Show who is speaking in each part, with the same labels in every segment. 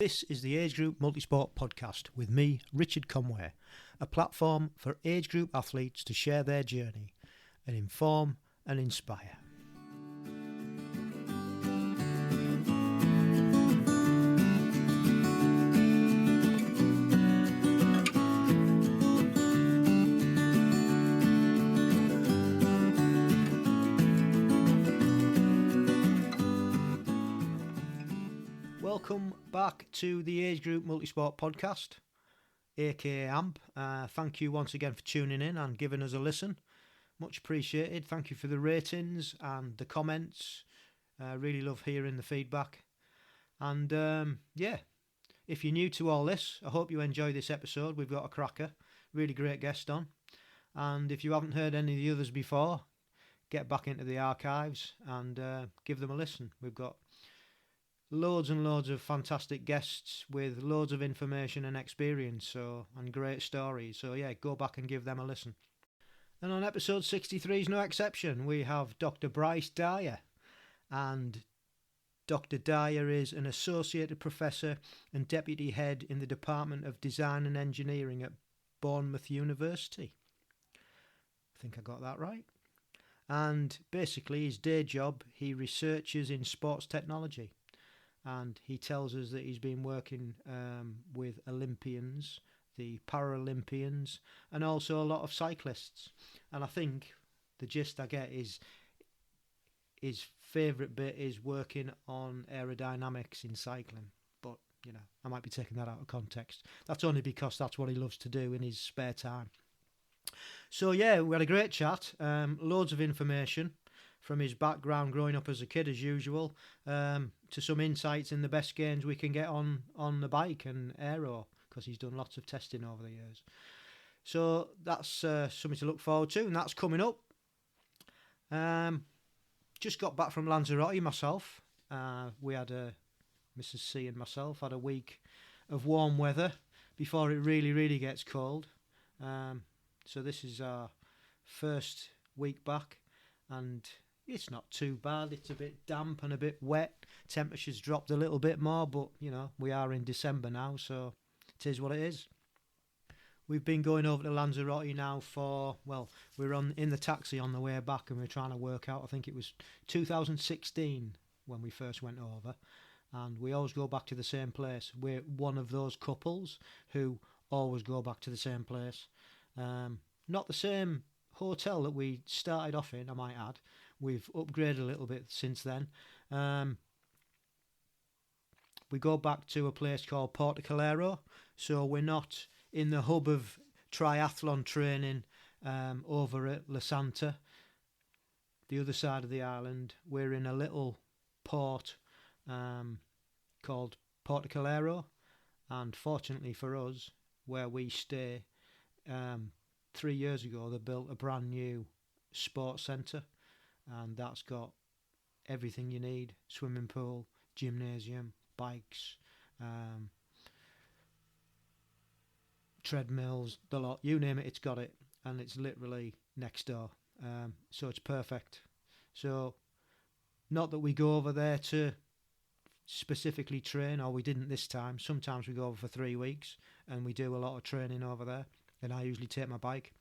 Speaker 1: This is the Age Group Multisport Podcast with me, Richard Conway, a platform for age group athletes to share their journey and inform and inspire. Welcome back to the Age Group Multisport Podcast, aka AMP. Thank you once again for tuning in and giving us a listen. Much appreciated. Thank you for the ratings and the comments. Really love hearing the feedback. And if you're new to all this, I hope you enjoy this episode. We've got a cracker, really great guest on. And if you haven't heard any of the others before, get back into the archives and give them a listen. We've got loads and loads of fantastic guests with loads of information and experience, and great stories. So yeah, go back and give them a listen. And on episode 63 is no exception. We have Dr Bryce Dyer, and Dr Dyer is an associate professor and deputy head in the Department of Design and Engineering at Bournemouth University. I think I got that right. And basically his day job, he researches in sports technology. And he tells us that he's been working with Olympians, the Paralympians, and also a lot of cyclists. And I think the gist I get is his favourite bit is working on aerodynamics in cycling. But, I might be taking that out of context. That's only because that's what he loves to do in his spare time. So, yeah, we had a great chat, loads of information from his background growing up as a kid, as usual, to some insights in the best gains we can get on the bike and aero, because he's done lots of testing over the years. So that's something to look forward to, and that's coming up. Just got back from Lanzarote myself. We had Mrs. C and myself had a week of warm weather before it really gets cold. So this is our first week back, and it's not too bad. It's a bit damp and a bit wet. Temperature's dropped a little bit more, but, we are in December now, so it is what it is. We've been going over to Lanzarote now we're in the taxi on the way back, and we're trying to work out, I think it was 2016 when we first went over, and we always go back to the same place. We're one of those couples who always go back to the same place. Not the same hotel that we started off in, I might add. We've upgraded a little bit since then. We go back to a place called Portocalero, so we're not in the hub of triathlon training over at La Santa, the other side of the island. We're in a little port called Portocalero, and fortunately for us, where we stay, 3 years ago they built a brand new sports centre, and that's got everything you need: swimming pool, gymnasium, bikes, treadmills, the lot, you name it, it's got it, and it's literally next door. So it's perfect. So not that we go over there to specifically train, or we didn't this time. Sometimes we go over for 3 weeks and we do a lot of training over there, and I usually take my bike.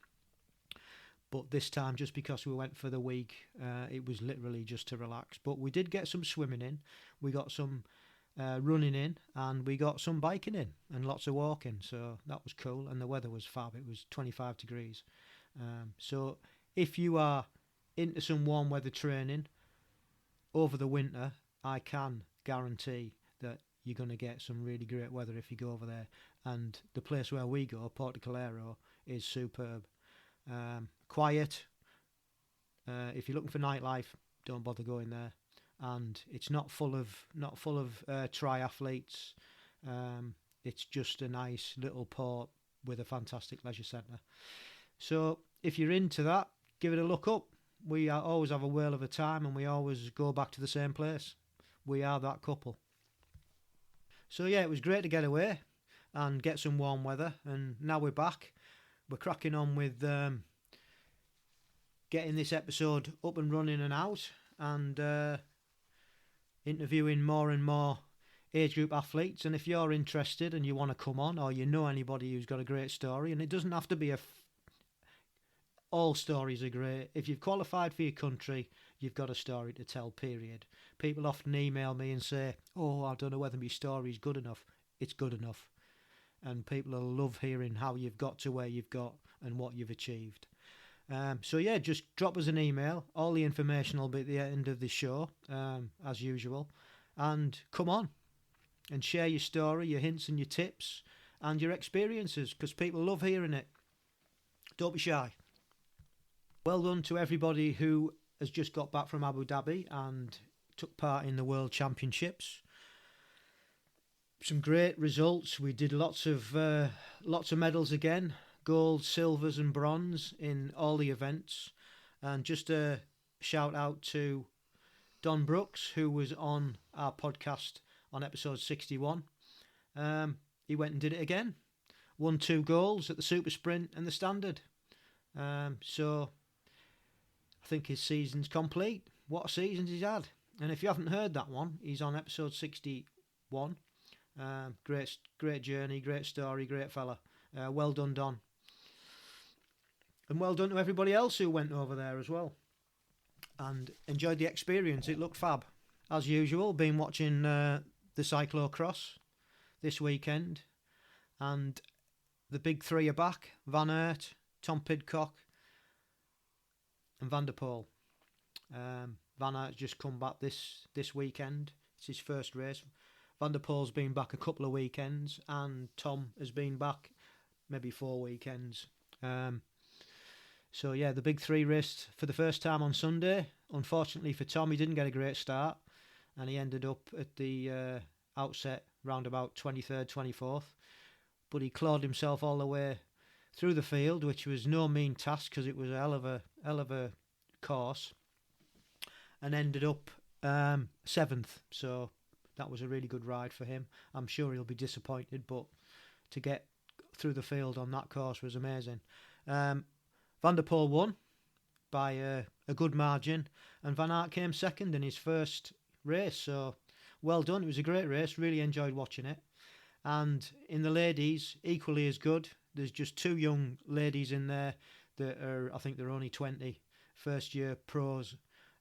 Speaker 1: But this time, just because we went for the week, it was literally just to relax. But we did get some swimming in, we got some running in, and we got some biking in, and lots of walking. So that was cool, and the weather was fab. It was 25 degrees. So if you are into some warm weather training over the winter, I can guarantee that you're going to get some really great weather if you go over there. And the place where we go, Portocalero, is superb. Quiet. If you're looking for nightlife, don't bother going there. And it's not full of triathletes. It's just a nice little port with a fantastic leisure centre. So if you're into that, give it a look up. We always have a whale of a time, and we always go back to the same place. We are that couple. So yeah, it was great to get away and get some warm weather, and now we're back. We're cracking on with getting this episode up and running and out, and interviewing more and more age group athletes. And if you're interested and you want to come on, or you know anybody who's got a great story, and it doesn't have to be all stories are great. If you've qualified for your country, you've got a story to tell, period. People often email me and say, oh, I don't know whether my story's good enough. It's good enough. And people will love hearing how you've got to where you've got and what you've achieved. So yeah, just drop us an email. All the information will be at the end of the show, as usual. And come on and share your story, your hints and your tips and your experiences, because people love hearing it. Don't be shy. Well done to everybody who has just got back from Abu Dhabi and took part in the World Championships. Some great results. We did lots of medals again, gold, silvers and bronze in all the events. And just a shout out to Don Brooks, who was on our podcast on episode 61. He went and did it again. Won 2 goals at the super sprint and the standard. So I think his season's complete. What a season he's had. And if you haven't heard that one, he's on episode 61. Great journey, great story, great fella. Well done, Don. And well done to everybody else who went over there as well and enjoyed the experience. It looked fab. As usual, been watching the cyclocross this weekend, and the big 3 are back: Van Aert, Tom Pidcock and Van der Poel. Van Aert's just come back this weekend. It's his first race. Van der Poel's been back a couple of weekends, and Tom has been back maybe 4 weekends. So yeah, the big 3 raced for the first time on Sunday. Unfortunately for Tom, he didn't get a great start, and he ended up at the outset round about 23rd, 24th. But he clawed himself all the way through the field, which was no mean task because it was a hell of a course, and ended up 7th. So that was a really good ride for him. I'm sure he'll be disappointed, but to get through the field on that course was amazing. Van der Poel won by a good margin, and Van Aert came second in his first race. So well done. It was a great race. Really enjoyed watching it. And in the ladies, equally as good. There's just 2 young ladies in there that are, I think they're only 20, first year pros,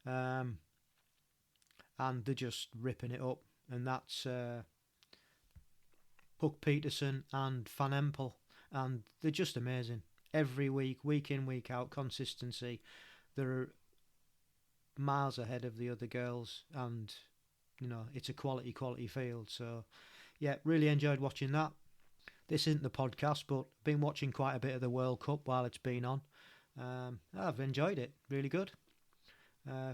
Speaker 1: and they're just ripping it up. And that's Hook Peterson and Van Empel, and they're just amazing. Every week in, week out, consistency. They're miles ahead of the other girls, and you know, it's a quality field. So yeah, really enjoyed watching that. This isn't the podcast, but been watching quite a bit of the World Cup while it's been on. I've enjoyed it. Really good.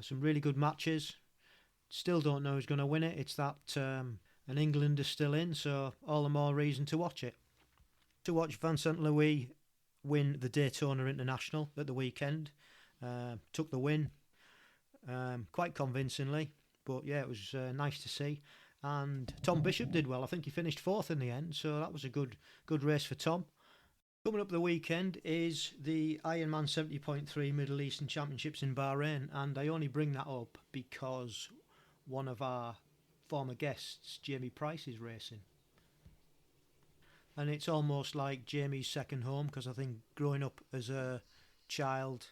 Speaker 1: Some really good matches. Still don't know who's going to win it. It's that, and England is still in, so all the more reason to watch it. To watch Vincent Louis win the Daytona International at the weekend. Took the win quite convincingly, but yeah, it was nice to see. And Tom Bishop did well. I think he finished 4th in the end, so that was a good race for Tom. Coming up the weekend is the Ironman 70.3 Middle Eastern Championships in Bahrain, and I only bring that up because one of our former guests, Jamie Price, is racing. And it's almost like Jamie's second home, because I think growing up as a child,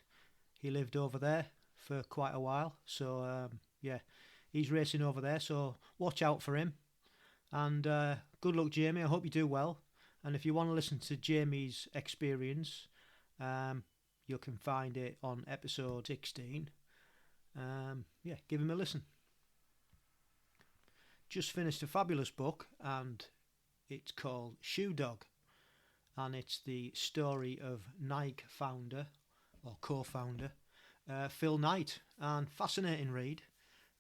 Speaker 1: he lived over there for quite a while. So yeah, he's racing over there, so watch out for him. And good luck, Jamie. I hope you do well. And if you want to listen to Jamie's experience, you can find it on episode 16. Yeah, give him a listen. Just finished a fabulous book, and it's called Shoe Dog. And it's the story of Nike founder, or co-founder, Phil Knight. And fascinating read.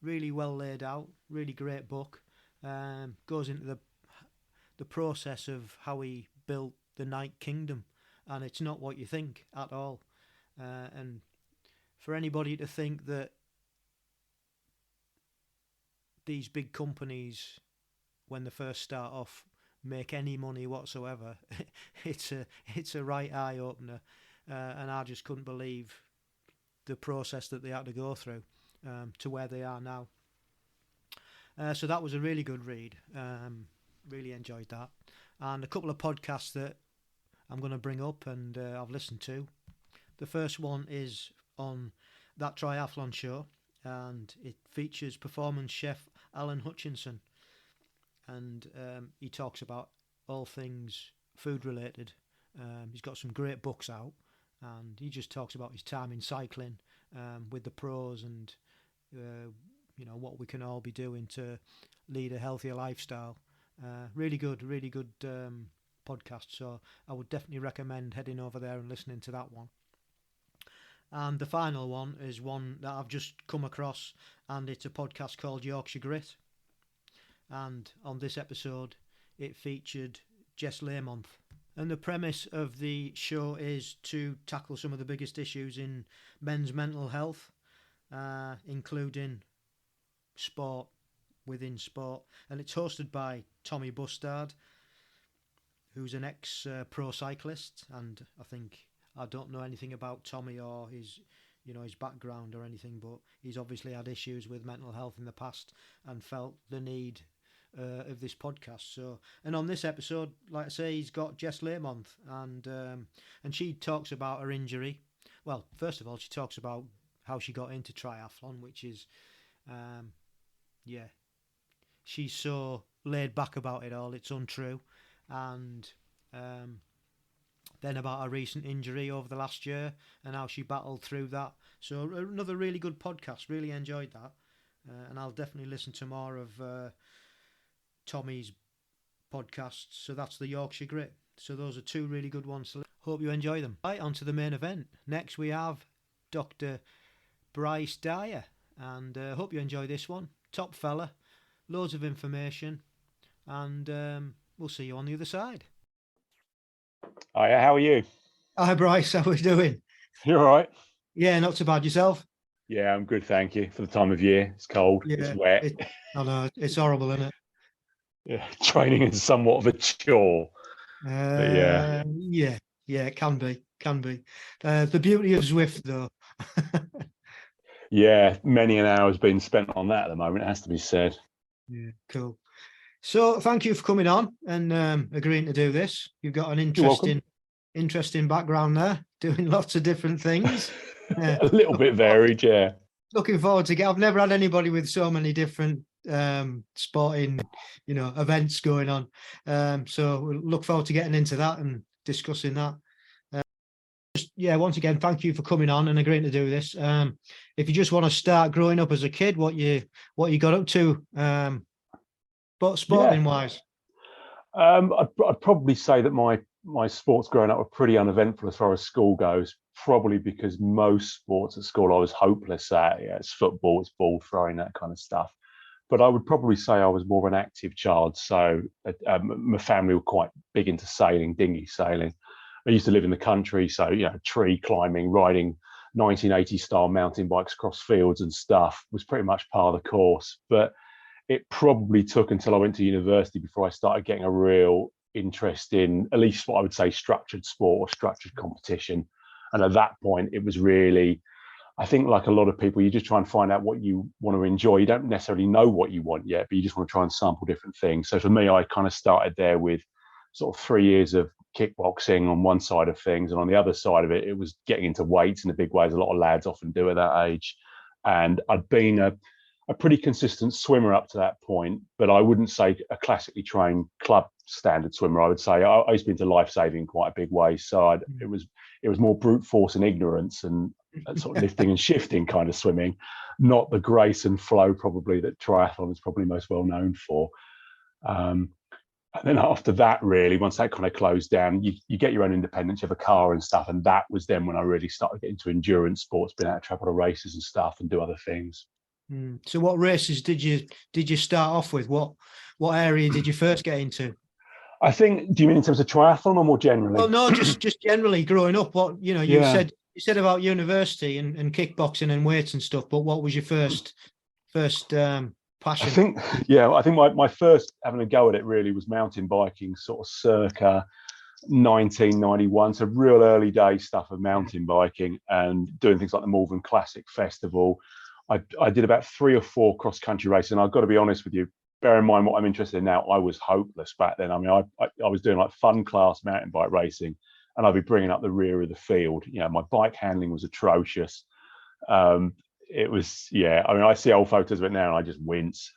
Speaker 1: Really well laid out. Really great book. Goes into the process of how he built the Nike kingdom. And it's not what you think at all. And for anybody to think that these big companies, when they first start off, make any money whatsoever, it's a right eye opener, and I just couldn't believe the process that they had to go through to where they are now. So that was a really good read. Really enjoyed that. And a couple of podcasts that I'm going to bring up and I've listened to. The first one is on That Triathlon Show, and it features performance chef Alan Hutchinson, and he talks about all things food related. He's got some great books out, and he just talks about his time in cycling with the pros and what we can all be doing to lead a healthier lifestyle. Really good podcast. So I would definitely recommend heading over there and listening to that one. And the final one is one that I've just come across, and it's a podcast called Yorkshire Grit. And on this episode, it featured Jess Laymonth. And the premise of the show is to tackle some of the biggest issues in men's mental health, including sport within sport. And it's hosted by Tommy Bustard, who's an ex-pro cyclist. And I don't know anything about Tommy or his background or anything, but he's obviously had issues with mental health in the past and felt the need of this podcast. So, and on this episode, like I say, he's got Jess Laymonth, and she talks about her injury. Well, first of all, she talks about how she got into triathlon, which is, she's so laid back about it all, it's untrue, and then about her recent injury over the last year and how she battled through that. So another really good podcast. Really enjoyed that, and I'll definitely listen to more of Tommy's podcasts. So that's the Yorkshire Grit. So those are two really good ones. Hope you enjoy them. Right, on to the main event. Next we have Dr Bryce Dyer, and hope you enjoy this one. Top fella, loads of information, and we'll see you on the other side.
Speaker 2: Hiya, how are you?
Speaker 1: Hi Bryce, how are we doing?
Speaker 2: You all right?
Speaker 1: Yeah, not too bad. Yourself?
Speaker 2: Yeah, I'm good, thank you. For the time of year, it's cold, it's wet.
Speaker 1: I know, it's horrible, isn't it?
Speaker 2: Yeah, training is somewhat of a chore.
Speaker 1: Yeah, it can be. The beauty of Zwift, though.
Speaker 2: Yeah, many an hour has been spent on that at the moment, it has to be said.
Speaker 1: Yeah, cool. So thank you for coming on and agreeing to do this. You've got an interesting background there, doing lots of different things.
Speaker 2: A little bit varied, yeah.
Speaker 1: Looking forward to I've never had anybody with so many different sporting, events going on. So we'll look forward to getting into that and discussing that. Once again, thank you for coming on and agreeing to do this. If you just want to start growing up as a kid, what you got up to, but sporting wise.
Speaker 2: I'd probably say that my sports growing up were pretty uneventful as far as school goes, probably because most sports at school I was hopeless at. Yeah, it's football, it's ball throwing, that kind of stuff. But I would probably say I was more of an active child. So my family were quite big into sailing, dinghy sailing. I used to live in the country, so tree climbing, riding 1980s style mountain bikes across fields and stuff was pretty much part of the course. But it probably took until I went to university before I started getting a real interest in at least what I would say structured sport or structured competition. And at that point, it was really, I think like a lot of people, you just try and find out what you want to enjoy. You don't necessarily know what you want yet, but you just want to try and sample different things. So for me, I kind of started there with sort of 3 years of kickboxing on one side of things. And on the other side of it, it was getting into weights in a big way, as a lot of lads often do at that age. And I'd been a pretty consistent swimmer up to that point, but I wouldn't say a classically trained club standard swimmer. I would say I used to be into life saving in quite a big way. So it was more brute force and ignorance and sort of lifting and shifting kind of swimming, not the grace and flow probably that triathlon is probably most well known for. And then after that, really, once that kind of closed down, you get your own independence, you have a car and stuff. And that was then when I really started getting into endurance sports, being able to travel to races and stuff and do other things.
Speaker 1: So what races did you start off with? What area did you first get into?
Speaker 2: I think, do you mean in terms of triathlon or more generally?
Speaker 1: Well, no, just generally growing up. What you said about university and kickboxing and weights and stuff, but what was your first passion?
Speaker 2: I think my first having a go at it really was mountain biking, sort of circa 1991. So real early day stuff of mountain biking and doing things like the Malvern Classic Festival. I did about 3 or 4 cross country races, and I've got to be honest with you. Bear in mind what I'm interested in now. I was hopeless back then. I mean, I was doing like fun class mountain bike racing, and I'd be bringing up the rear of the field. You know, my bike handling was atrocious. It was, yeah. I mean, I see old photos of it now, and I just wince.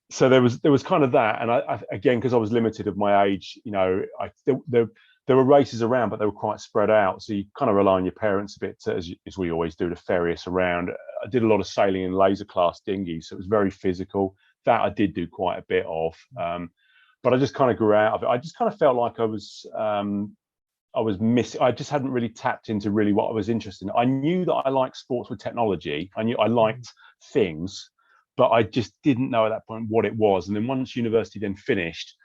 Speaker 2: So there was kind of that, and I again, because I was limited of my age, you know, there were races around, but they were quite spread out. So you kind of rely on your parents a bit, as we always do, to ferry us around. I did a lot of sailing in laser class dinghies, so it was very physical. That I did do quite a bit of, but I just kind of grew out of it. I just kind of felt like I was missing. I just hadn't really tapped into really what I was interested in. I knew that I liked sports with technology. I knew I liked things, but I just didn't know at that point what it was. And then once university then finished,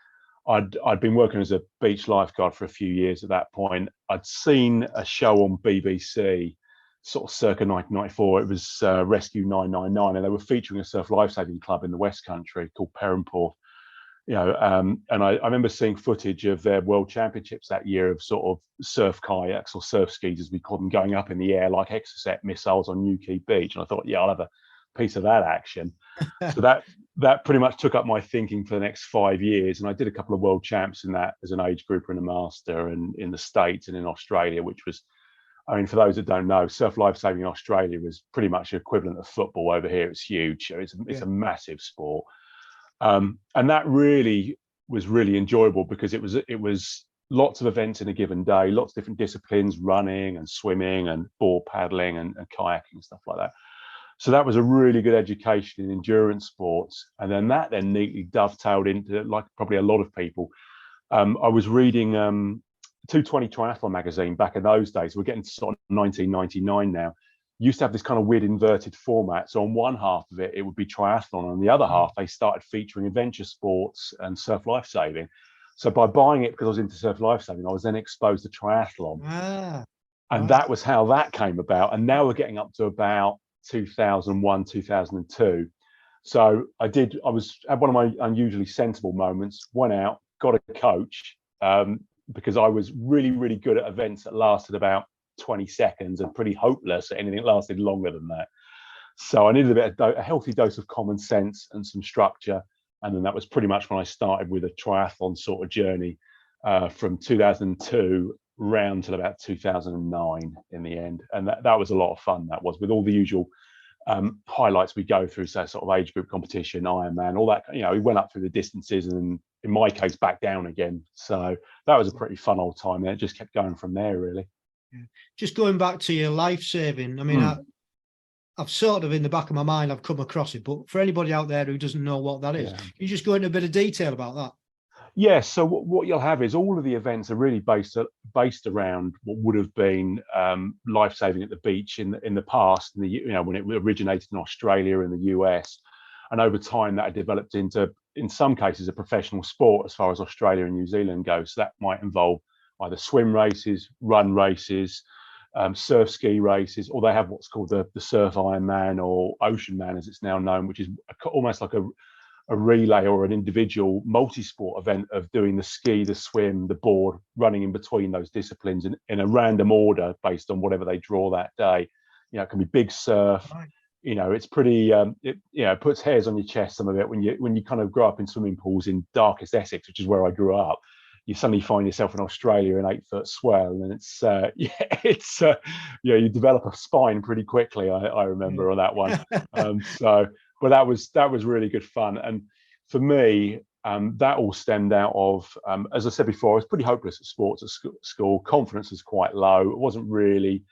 Speaker 2: I'd been working as a beach lifeguard for a few years at that point. I'd seen a show on BBC, sort of circa 1994. It was Rescue 999, and they were featuring a surf lifesaving club in the West Country called Perranporth. You know, and I remember seeing footage of their World Championships that year of sort of surf kayaks or surf skis, as we call them, going up in the air like Exocet missiles on Newquay Beach. And I thought, yeah, I'll have a piece of that action. So that pretty much took up my thinking for the next 5 years. And I did a couple of world champs in that as an age grouper and a master, and in the States and in Australia, which was, I mean, for those that don't know, surf lifesaving in Australia is pretty much the equivalent of football over here. It's huge. It's a massive sport. And that really was really enjoyable because it was lots of events in a given day, lots of different disciplines, running and swimming and board paddling and kayaking and stuff like that. So that was a really good education in endurance sports. And then that neatly dovetailed into, like probably a lot of people, I was reading 220 Triathlon magazine back in those days. We're getting to sort of 1999 now. Used to have this kind of weird inverted format. So on one half of it would be triathlon. On the other half, they started featuring adventure sports and surf lifesaving. So by buying it because I was into surf lifesaving, I was then exposed to triathlon. And that was how that came about. And now we're getting up to about 2001, 2002. So I had one of my unusually sensible moments, went out, got a coach, because I was really, really good at events that lasted about 20 seconds and pretty hopeless at anything that lasted longer than that. So I needed a healthy dose of common sense and some structure. And then that was pretty much when I started with a triathlon sort of journey, from 2002 round till about 2009 in the end. And that was a lot of fun. That was, with all the usual highlights we go through, so sort of age group competition, Ironman, all that. You know, we went up through the distances and in my case back down again. So that was a pretty fun old time. It just kept going from there, really.
Speaker 1: Just going back to your life saving, I mean, I've sort of in the back of my mind, I've come across it, but for anybody out there who doesn't know what that is, can you just go into a bit of detail about that?
Speaker 2: Yes. So what you'll have is all of the events are really based around what would have been lifesaving at the beach in the past, when it originated in Australia and the US, and over time that had developed into, in some cases, a professional sport as far as Australia and New Zealand goes. So that might involve either swim races, run races, surf ski races, or they have what's called the Surf Ironman or Ocean Man as it's now known, which is almost like a relay or an individual multi-sport event of doing the ski, the swim, the board, running in between those disciplines in a random order based on whatever they draw that day. You know, it can be big surf. Right. You know, it's pretty, it puts hairs on your chest, some of it, when you kind of grow up in swimming pools in darkest Essex, which is where I grew up. You suddenly find yourself in Australia in 8-foot swell, and it's you develop a spine pretty quickly. I remember on that one. But that was really good fun. And for me, that all stemmed out of, as I said before, I was pretty hopeless at sports at school. Confidence was quite low. It wasn't really.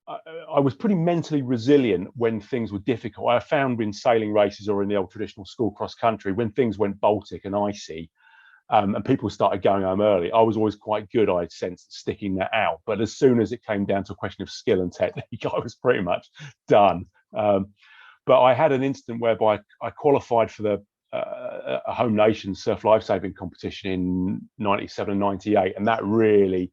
Speaker 2: I was pretty mentally resilient when things were difficult. I found in sailing races or in the old traditional school cross country, when things went Baltic and icy, and people started going home early, I was always quite good, I sensed, sticking that out. But as soon as it came down to a question of skill and technique, I was pretty much done. But I had an instant whereby I qualified for a home nation surf lifesaving competition in 97 and 98. And that really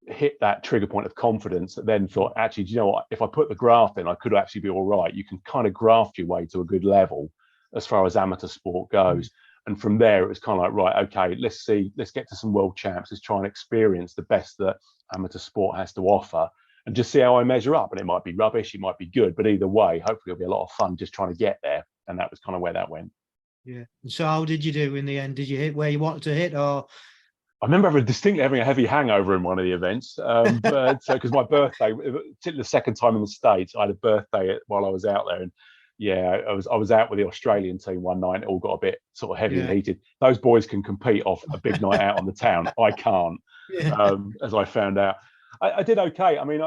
Speaker 2: hit that trigger point of confidence that then thought, actually, do you know what? If I put the graft in, I could actually be all right. You can kind of graft your way to a good level as far as amateur sport goes. And from there, it was kind of like, right, okay, let's get to some world champs. Let's try and experience the best that amateur sport has to offer. and just see how I measure up. And it might be rubbish, it might be good, but either way, hopefully it'll be a lot of fun just trying to get there. And that was kind of where that went.
Speaker 1: Yeah. And so how did you do in the end? Did you hit where you wanted to hit, or?
Speaker 2: I remember distinctly having a heavy hangover in one of the events, but because my birthday, the second time in the States, I had a birthday while I was out there, and yeah, I was out with the Australian team one night. It all got a bit sort of heavy and heated. Those boys can compete off a big night out on the town. I can't, as I found out. I did okay. I mean,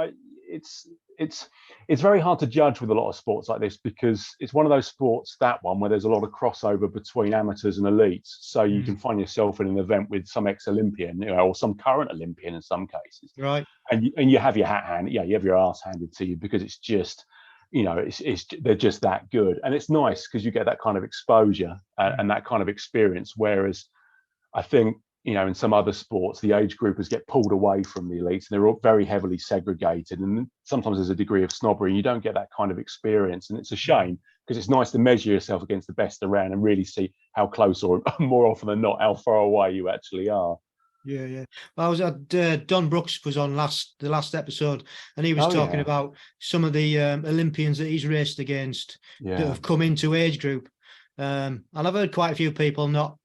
Speaker 2: it's very hard to judge with a lot of sports like this because it's one of those sports, that one, where there's a lot of crossover between amateurs and elites. So you can find yourself in an event with some ex-Olympian, or some current Olympian in some cases,
Speaker 1: right?
Speaker 2: And you have your hat hand, you have your ass handed to you because it's just, they're just that good, and it's nice because you get that kind of exposure and that kind of experience. Whereas I think, in some other sports, the age groupers get pulled away from the elites, and they're all very heavily segregated. And sometimes there's a degree of snobbery, and you don't get that kind of experience. And it's a shame because it's nice to measure yourself against the best around and really see how close, or more often than not, how far away you actually are.
Speaker 1: Yeah. Well, I was at Don Brooks was on the last episode, and he was talking about some of the Olympians that he's raced against that have come into age group. And I've heard quite a few people not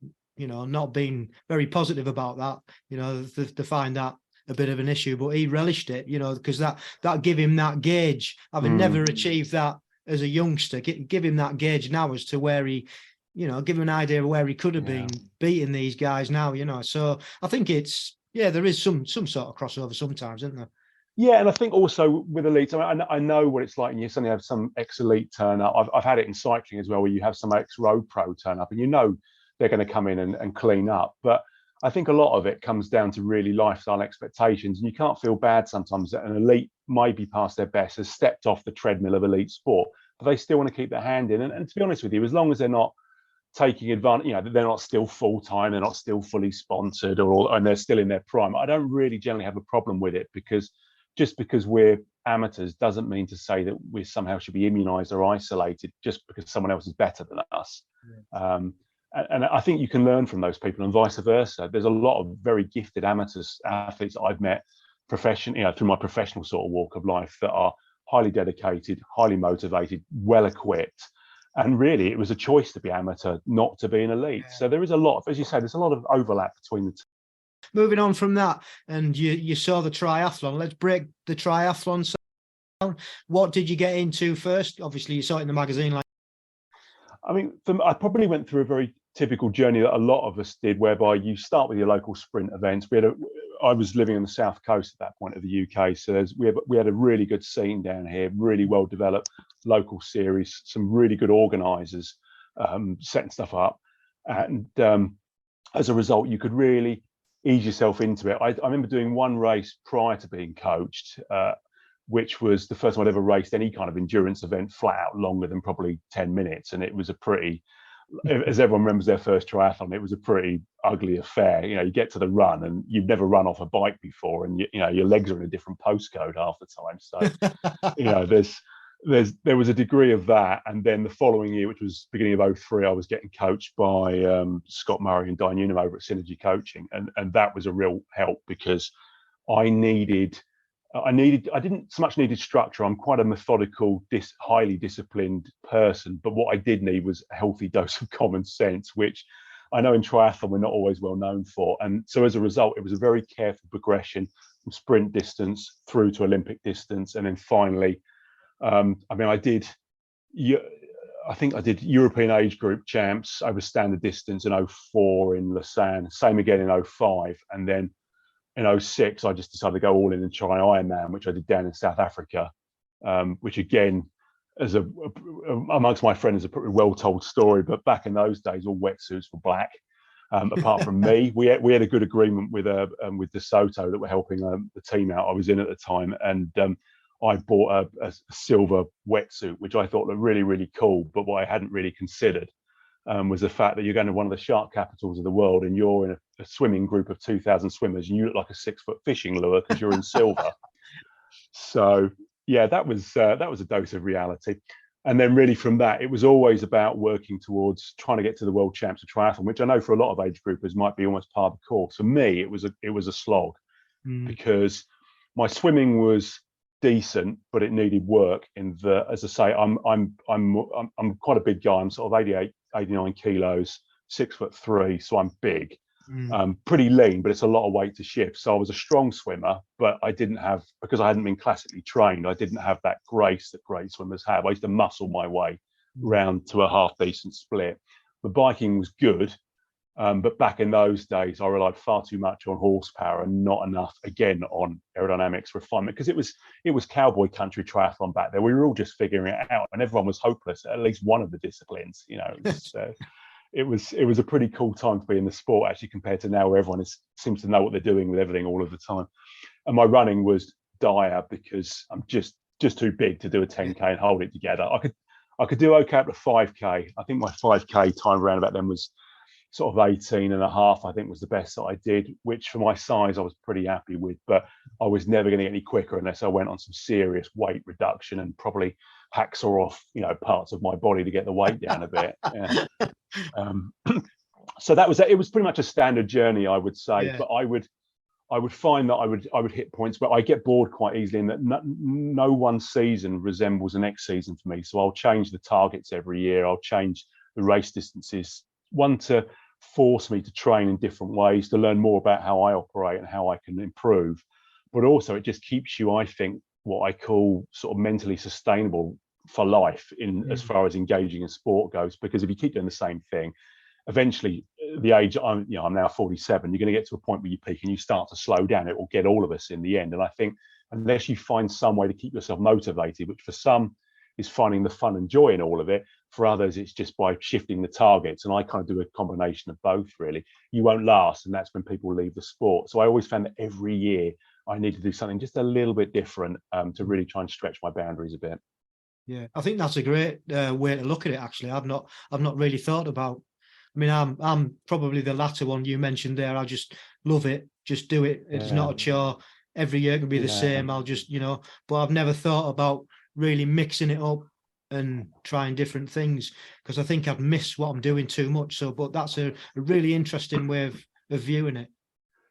Speaker 1: being very positive about that. They find that a bit of an issue, but he relished it, because that give him that gauge, having never achieved that as a youngster, give him that gauge now as to where he, give him an idea of where he could have been beating these guys now, So I think there is some sort of crossover sometimes, isn't there?
Speaker 2: Yeah, and I think also with elites, I know what it's like, and you suddenly have some ex-elite turn up. I've had it in cycling as well, where you have some ex-road pro turn up, and they're going to come in and clean up. But I think a lot of it comes down to really lifestyle expectations. And you can't feel bad sometimes that an elite might be past their best, has stepped off the treadmill of elite sport, but they still want to keep their hand in. And to be honest with you, as long as they're not taking advantage, they're not still full-time, they're not still fully sponsored, and they're still in their prime, I don't really generally have a problem with it, because just because we're amateurs doesn't mean to say that we somehow should be immunized or isolated just because someone else is better than us. And I think you can learn from those people, and vice versa. There's a lot of very gifted athletes I've met through my professional sort of walk of life that are highly dedicated, highly motivated, well equipped. And really, it was a choice to be amateur, not to be an elite. So there is a lot, as you say, there's a lot of overlap between the two.
Speaker 1: Moving on from that, and you saw the triathlon. Let's break the triathlon down. What did you get into first? Obviously, you saw it in the magazine.
Speaker 2: I mean, I probably went through a very typical journey that a lot of us did, whereby you start with your local sprint events. I was living on the south coast at that point of the UK, so we had a really good scene down here, really well developed local series, some really good organisers setting stuff up, and as a result, you could really ease yourself into it. I remember doing one race prior to being coached, which was the first time I'd ever raced any kind of endurance event flat out longer than probably 10 minutes. And it was a pretty, as everyone remembers their first triathlon, it was a pretty ugly affair. You get to the run and you've never run off a bike before, and your legs are in a different postcode half the time. So, there was a degree of that. And then the following year, which was beginning of 2003, I was getting coached by Scott Murray and Di Newnham over at Synergy Coaching. And that was a real help, because I didn't so much needed structure. I'm quite a methodical, highly disciplined person, but what I did need was a healthy dose of common sense, which I know in triathlon we're not always well known for. And so as a result, it was a very careful progression from sprint distance through to Olympic distance, and then finally, I think I did European age group champs over standard distance in 2004 in Lausanne, same again in 2005, and then in 2006, I just decided to go all in and try Ironman, which I did down in South Africa, which again, amongst my friends, is a pretty well-told story. But back in those days, all wetsuits were black. Apart from me, we had a good agreement with DeSoto that were helping the team out I was in at the time, and I bought a silver wetsuit, which I thought looked really, really cool. But what I hadn't really considered was the fact that you're going to one of the shark capitals of the world, and you're in a swimming group of 2,000 swimmers, and you look like a 6-foot fishing lure because you're in silver. So yeah, that was a dose of reality. And then really from that, it was always about working towards trying to get to the world champs of triathlon, which I know for a lot of age groupers might be almost part of the course. For me, it was a slog, because my swimming was decent, but it needed work. In the, as I say, I'm quite a big guy. I'm sort of 88, 89 kilos, 6'3", so I'm big. Pretty lean, but it's a lot of weight to shift. So I was a strong swimmer, but I didn't have, because I hadn't been classically trained, I didn't have that grace that great swimmers have. I used to muscle my way round to a half decent split. The biking was good, but back in those days, I relied far too much on horsepower and not enough, again, on aerodynamics refinement, because it was cowboy country triathlon back there. We were all just figuring it out, and everyone was hopeless at least one of the disciplines. You know, it was a pretty cool time to be in the sport, actually, compared to now, where everyone seems to know what they're doing with everything all of the time. And my running was dire because I'm just too big to do a 10K and hold it together. I could do okay up to 5K. I think my 5K time around about then was sort of 18 and a half, I think, was the best that I did, which for my size I was pretty happy with, but I was never going to get any quicker unless I went on some serious weight reduction and probably hacksaw off, you know, parts of my body to get the weight down a bit. Yeah. So that was it. It was pretty much a standard journey, I would say, but I would find that I would hit points where I get bored quite easily, and that no one season resembles the next season for me. So I'll change the targets every year. I'll change the race distances, one to force me to train in different ways, to learn more about how I operate and how I can improve. But also it just keeps you, I think, what I call sort of mentally sustainable for life in as far as engaging in sport goes. Because if you keep doing the same thing, eventually the age I'm now 47, you're going to get to a point where you peak and you start to slow down. It will get all of us in the end. And I think unless you find some way to keep yourself motivated, which for some is finding the fun and joy in all of it, for others it's just by shifting the targets, and I kind of do a combination of both, really, you won't last, and that's when people leave the sport. So I always found that every year I need to do something just a little bit different to really try and stretch my boundaries a bit.
Speaker 1: Yeah, I think that's a great way to look at it, actually. I've not really thought about. I mean, I'm probably the latter one you mentioned there. I just love it, just do it. It's not a chore. Every year can be the same. I'll just, but I've never thought about really mixing it up and trying different things, because I think I've missed what I'm doing too much. So, but that's a really interesting way of viewing it.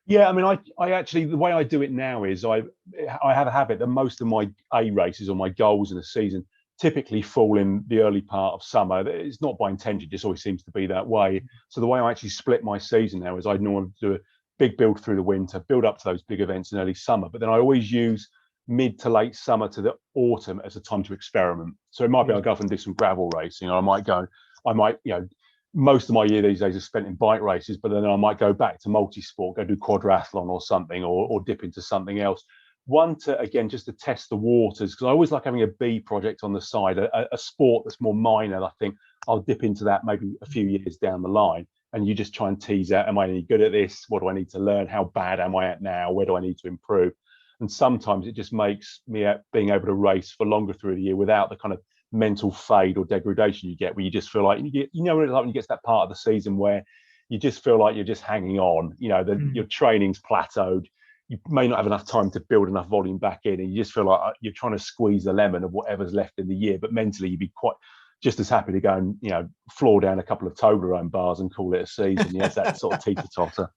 Speaker 2: Yeah, I mean, I actually, the way I do it now is I have a habit that most of my A races or my goals in a season typically fall in the early part of summer. It's not by intention, it just always seems to be that way. So the way I actually split my season now is I normally do a big build through the winter, build up to those big events in early summer, but then I always use mid to late summer to the autumn as a time to experiment. So it might be I'll go off and do some gravel racing, or I might, most of my year these days is spent in bike races, but then I might go back to multi-sport, go do quadrathlon or something, or dip into something else. One, to, again, just to test the waters, because I always like having a B project on the side, a sport that's more minor. I think I'll dip into that maybe a few years down the line, and you just try and tease out, am I any good at this? What do I need to learn? How bad am I at now? Where do I need to improve? And sometimes it just makes me being able to race for longer through the year without the kind of mental fade or degradation you get, where you just feel like, what it's like when you get to that part of the season where you just feel like you're just hanging on, your training's plateaued. You may not have enough time to build enough volume back in, and you just feel like you're trying to squeeze the lemon of whatever's left in the year. But mentally, you'd be quite just as happy to go and, floor down a couple of Toblerone bars and call it a season. Yes, that sort of teeter-totter.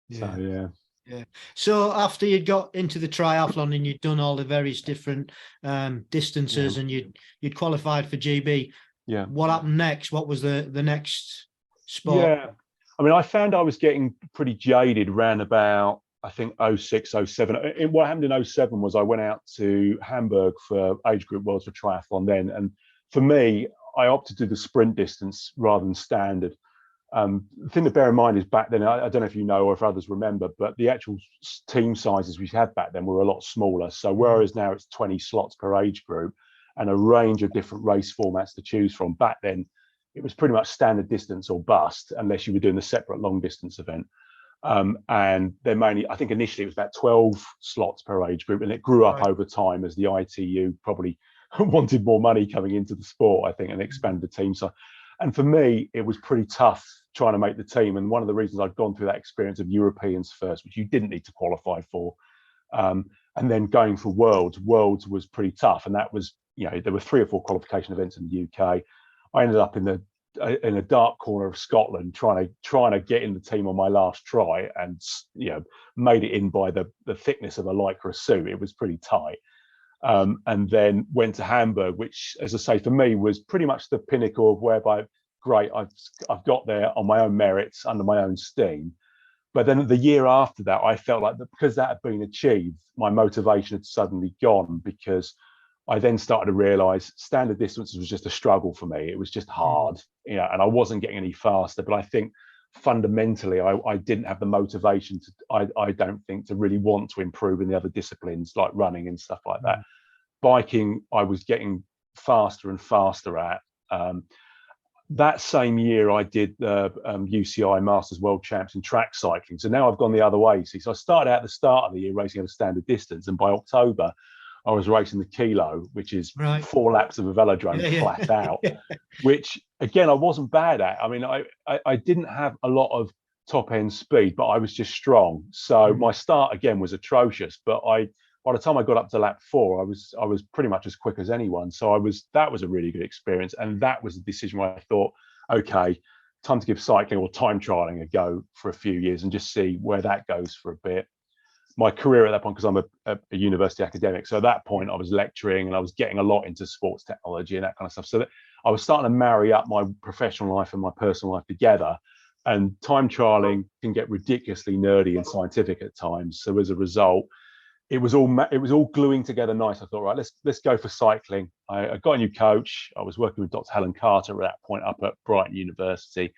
Speaker 1: Yeah.
Speaker 2: So, yeah.
Speaker 1: Yeah. So after you'd got into the triathlon and you'd done all the various different distances and you'd qualified for GB, what happened next? What was the next sport?
Speaker 2: Yeah, I mean, I found I was getting pretty jaded around about, I think, 06, 07. What happened in 07 was I went out to Hamburg for age group Worlds for triathlon then, and for me, I opted to do the sprint distance rather than standard. The thing to bear in mind is back then, I don't know if you know or if others remember, but the actual team sizes we had back then were a lot smaller. So whereas now it's 20 slots per age group and a range of different race formats to choose from, back then it was pretty much standard distance or bust, unless you were doing the separate long distance event. And they're mainly, I think initially it was about 12 slots per age group, and it grew up over time as the ITU probably wanted more money coming into the sport, I think, and expanded the team. So, and for me, it was pretty tough trying to make the team. And one of the reasons I'd gone through that experience of Europeans first, which you didn't need to qualify for, and then going for Worlds was pretty tough. And that was, there were 3 or 4 qualification events in the UK. I ended up in the in a dark corner of Scotland, trying to get in the team on my last try, and made it in by the thickness of a lycra suit. It was pretty tight. And then went to Hamburg, which, as I say, for me was pretty much the pinnacle of whereby, great, I've got there on my own merits, under my own steam. But then the year after that, I felt like because that had been achieved, my motivation had suddenly gone, because I then started to realise standard distances was just a struggle for me. It was just hard, and I wasn't getting any faster. But I think fundamentally, I didn't have the motivation I don't think, to really want to improve in the other disciplines like running and stuff like that. Biking, I was getting faster and faster at. That same year, I did the UCI Masters World Champs in track cycling. So now I've gone the other way. See, so I started out at the start of the year racing at a standard distance, and by October, I was racing the kilo, which is 4 laps of a velodrome flat out, which again I wasn't bad at. I mean, I didn't have a lot of top end speed, but I was just strong. So my start again was atrocious, but by the time I got up to lap 4, I was pretty much as quick as anyone. So that was a really good experience, and that was the decision where I thought, okay, time to give cycling or time trialing a go for a few years and just see where that goes for a bit. My career at that point, because I'm a university academic, so at that point I was lecturing and I was getting a lot into sports technology and that kind of stuff. So that I was starting to marry up my professional life and my personal life together. And time trialing can get ridiculously nerdy and scientific at times. So as a result, it was all gluing together nice. I thought, right, let's go for cycling. I got a new coach. I was working with Dr. Helen Carter at that point up at Brighton University,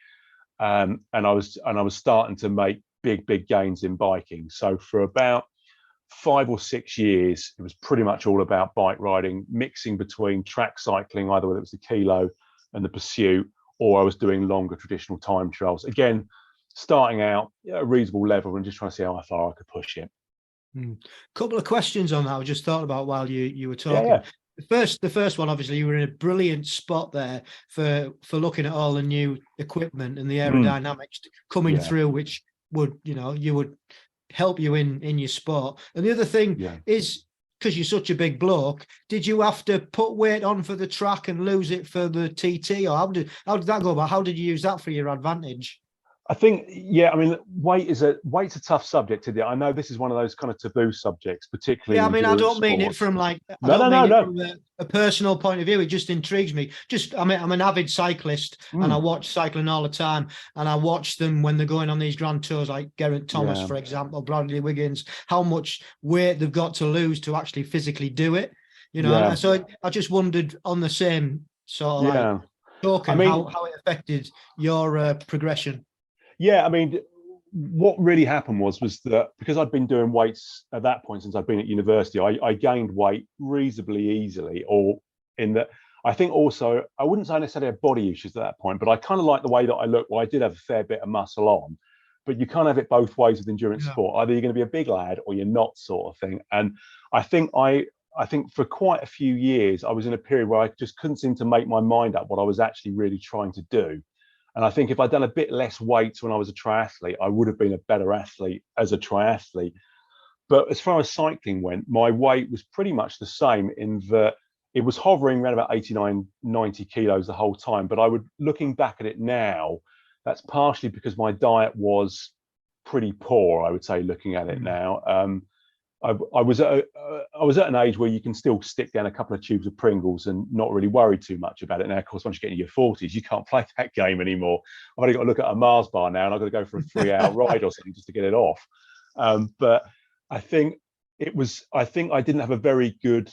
Speaker 2: and I was starting to make big gains in biking. So for about 5 or 6 years, it was pretty much all about bike riding, mixing between track cycling, either whether it was the kilo and the pursuit, or I was doing longer traditional time trials. Again, starting out at a reasonable level and just trying to see how far I could push it.
Speaker 1: Couple of questions on that I just thought about while you were talking.
Speaker 2: Yeah.
Speaker 1: The first one, obviously, you were in a brilliant spot there for looking at all the new equipment and the aerodynamics coming through, which would you would help you in your sport. And the other thing is, because you're such a big bloke, did you have to put weight on for the track and lose it for the TT, or how did that go about? How did you use that for your advantage?
Speaker 2: I think, I mean, weight's a tough subject to do. I know this is one of those kind of taboo subjects, particularly.
Speaker 1: Yeah, I mean, I don't mean it from like from a personal point of view. It just intrigues me. I'm an avid cyclist, and I watch cycling all the time, and I watch them when they're going on these grand tours, like Geraint Thomas, for example, Bradley Wiggins. How much weight they've got to lose to actually physically do it, And so I just wondered on the same sort of like token, how it affected your progression.
Speaker 2: Yeah, I mean, what really happened was that because I'd been doing weights at that point since I'd been at university, I gained weight reasonably easily. Or in that, I think also, I wouldn't say I necessarily had body issues at that point, but I kind of like the way that I look. Well, I did have a fair bit of muscle on, but you can't have it both ways with endurance sport. Either you're going to be a big lad or you're not, sort of thing. And I think for quite a few years, I was in a period where I just couldn't seem to make my mind up what I was actually really trying to do. And I think if I'd done a bit less weights when I was a triathlete, I would have been a better athlete as a triathlete. But as far as cycling went, my weight was pretty much the same, in that it was hovering around about 89, 90 kilos the whole time. But looking back at it now, that's partially because my diet was pretty poor, I would say, looking at it now. I was at an age where you can still stick down a couple of tubes of Pringles and not really worry too much about it. Now, of course, once you get into your 40s, you can't play that game anymore. I've only got to look at a Mars bar now, and I've got to go for a 3-hour ride or something just to get it off. But I think I didn't have a very good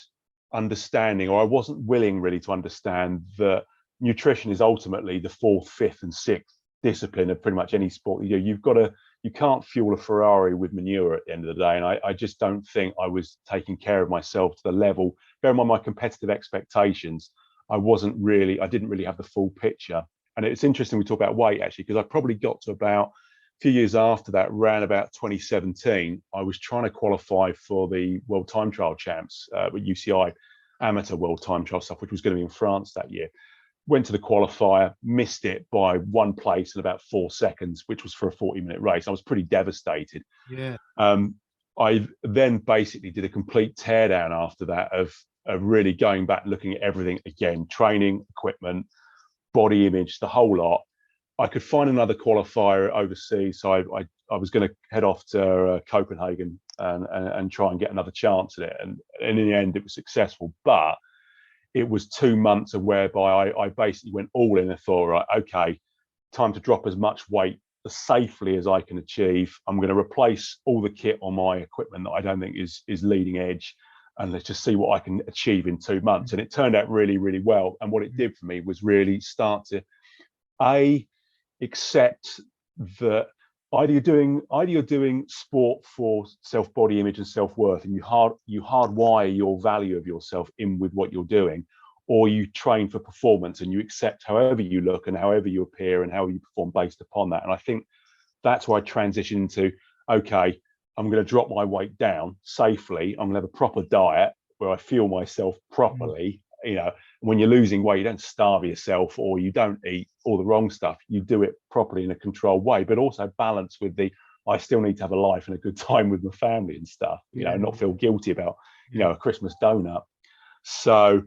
Speaker 2: understanding, or I wasn't willing really to understand that nutrition is ultimately the 4th, 5th, and 6th discipline of pretty much any sport. You can't fuel a Ferrari with manure at the end of the day. And I just don't think I was taking care of myself to the level. Bear in mind my competitive expectations, I didn't really have the full picture. And it's interesting we talk about weight, actually, because I probably got to about a few years after that, around about 2017, I was trying to qualify for the World Time Trial Champs with UCI Amateur World Time Trial stuff, which was going to be in France that year. Went to the qualifier, missed it by 1 place in about 4 seconds, which was for a 40-minute race. I was pretty devastated.
Speaker 1: Yeah.
Speaker 2: I then basically did a complete teardown after that of really going back, looking at everything again, training, equipment, body image, the whole lot. I could find another qualifier overseas, so I was going to head off to Copenhagen and try and get another chance at it. And in the end, it was successful, but it was 2 months of whereby I basically went all in and thought, right, okay, time to drop as much weight as safely as I can achieve. I'm going to replace all the kit on my equipment that I don't think is leading edge, and let's just see what I can achieve in 2 months. And it turned out really, really well. And what it did for me was really start to accept that either you're doing sport for self body image and self worth, and you hardwire your value of yourself in with what you're doing, or you train for performance and you accept however you look and however you appear and how you perform based upon that. And I think that's why I transitioned into, okay, I'm going to drop my weight down safely. I'm going to have a proper diet where I feel myself properly. You know, when you're losing weight, you don't starve yourself or you don't eat all the wrong stuff. You do it properly in a controlled way, but also balance with I still need to have a life and a good time with my family and stuff, you know, not feel guilty about, you know, a Christmas donut. So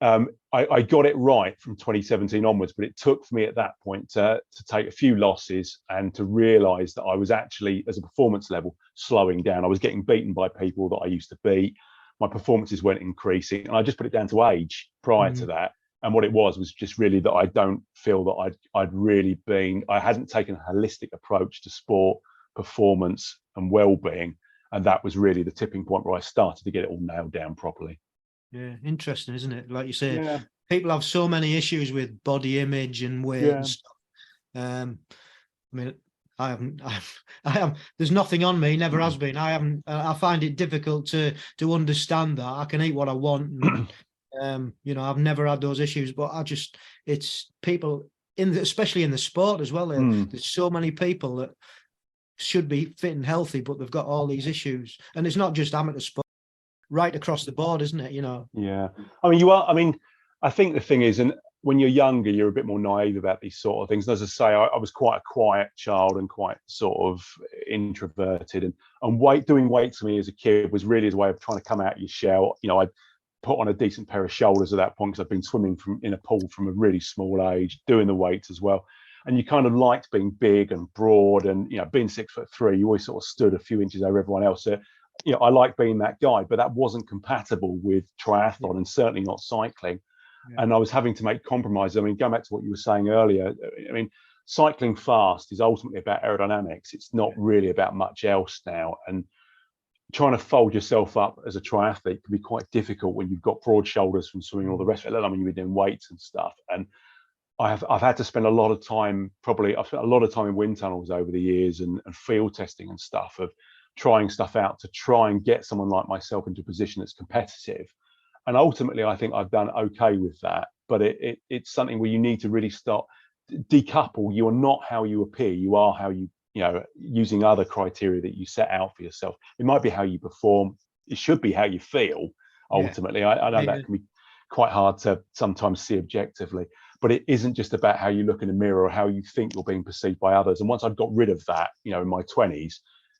Speaker 2: I got it right from 2017 onwards, but it took for me at that point to take a few losses and to realize that I was actually, as a performance level, slowing down. I was getting beaten by people that I used to beat. My performances weren't increasing, and I just put it down to age prior to that. And what it was just really that I don't feel that I hadn't taken a holistic approach to sport, performance, and well-being. And that was really the tipping point where I started to get it all nailed down properly.
Speaker 1: Yeah, interesting, isn't it? Like you say, people have so many issues with body image and weight and stuff. I mean, I am. There's nothing on me. Never has been. I find it difficult to understand that. I can eat what I want. And, you know, I've never had those issues. But it's people especially in the sport as well. There's so many people that should be fit and healthy, but they've got all these issues. And it's not just amateur sport, right across the board, isn't it? You know.
Speaker 2: Yeah. I mean, you are. I mean, I think the thing is, and when you're younger, you're a bit more naive about these sort of things. And as I say, I was quite a quiet child and quite sort of introverted. And doing weights for me as a kid was really a way of trying to come out of your shell. You know, I put on a decent pair of shoulders at that point because I've been swimming in a pool from a really small age, doing the weights as well. And you kind of liked being big and broad, and you know, being 6'3", you always sort of stood a few inches over everyone else. So, you know, I like being that guy, but that wasn't compatible with triathlon and certainly not cycling. And I was having to make compromises. I mean, going back to what you were saying earlier, I mean, cycling fast is ultimately about aerodynamics. It's not really about much else now. And trying to fold yourself up as a triathlete can be quite difficult when you've got broad shoulders from swimming, all the rest of it. I mean, you were doing weights and stuff. And I've had to spend a lot of time, I've spent a lot of time in wind tunnels over the years and field testing and stuff, of trying stuff out to try and get someone like myself into a position that's competitive. And ultimately, I think I've done okay with that. But it's something where you need to really start decouple. You are not how you appear. You are how you know, using other criteria that you set out for yourself. It might be how you perform. It should be how you feel. Ultimately, I know that can be quite hard to sometimes see objectively. But it isn't just about how you look in the mirror or how you think you're being perceived by others. And once I'd got rid of that, you know, in my 20s,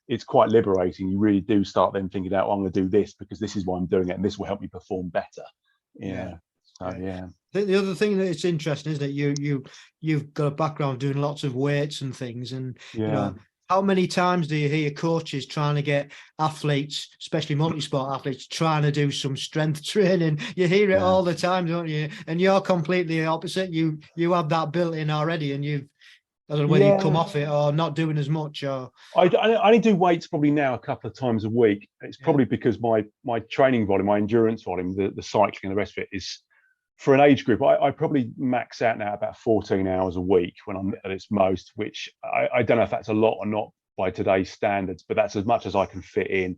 Speaker 2: it's quite liberating. You really do start then thinking out, I'm going to do this because this is why I'm doing it, and this will help me perform better. I think
Speaker 1: the other thing that it's interesting is that you've got a background doing lots of weights and things, and you know, how many times do you hear coaches trying to get athletes, especially multi-sport athletes, trying to do some strength training? You hear it all the time, don't you? And you're completely opposite. You have that built in already, and I don't know whether you come off it or not doing as much. Or
Speaker 2: I only do weights probably now a couple of times a week. It's probably because my training volume, my endurance volume, the cycling and the rest of it is, for an age group, I probably max out now about 14 hours a week when I'm at its most, which I don't know if that's a lot or not by today's standards, but that's as much as I can fit in.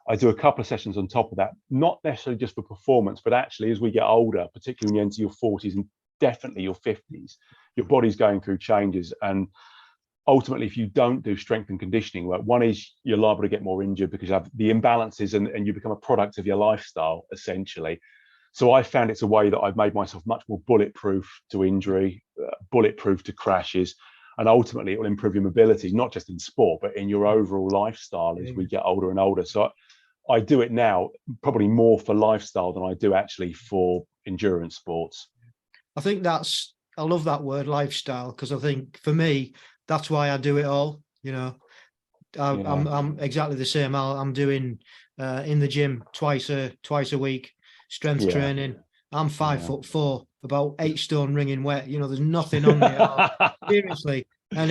Speaker 2: I do a couple of sessions on top of that, not necessarily just for performance, but actually as we get older, particularly when you enter your 40s and definitely your 50s, your body's going through changes. And ultimately, if you don't do strength and conditioning work, one is you're liable to get more injured because you have the imbalances and you become a product of your lifestyle, essentially. So I found it's a way that I've made myself much more bulletproof to injury, bulletproof to crashes, and ultimately it will improve your mobility, not just in sport, but in your overall lifestyle as we get older and older. So I do it now probably more for lifestyle than I do actually for endurance sports.
Speaker 1: I think that's I love that word lifestyle, because I think for me, that's why I do it all. You know, I'm exactly the same. I'm doing in the gym twice a week, strength training. I'm 5'4", about 8 stone wringing wet. You know, there's nothing on me at all. Seriously. And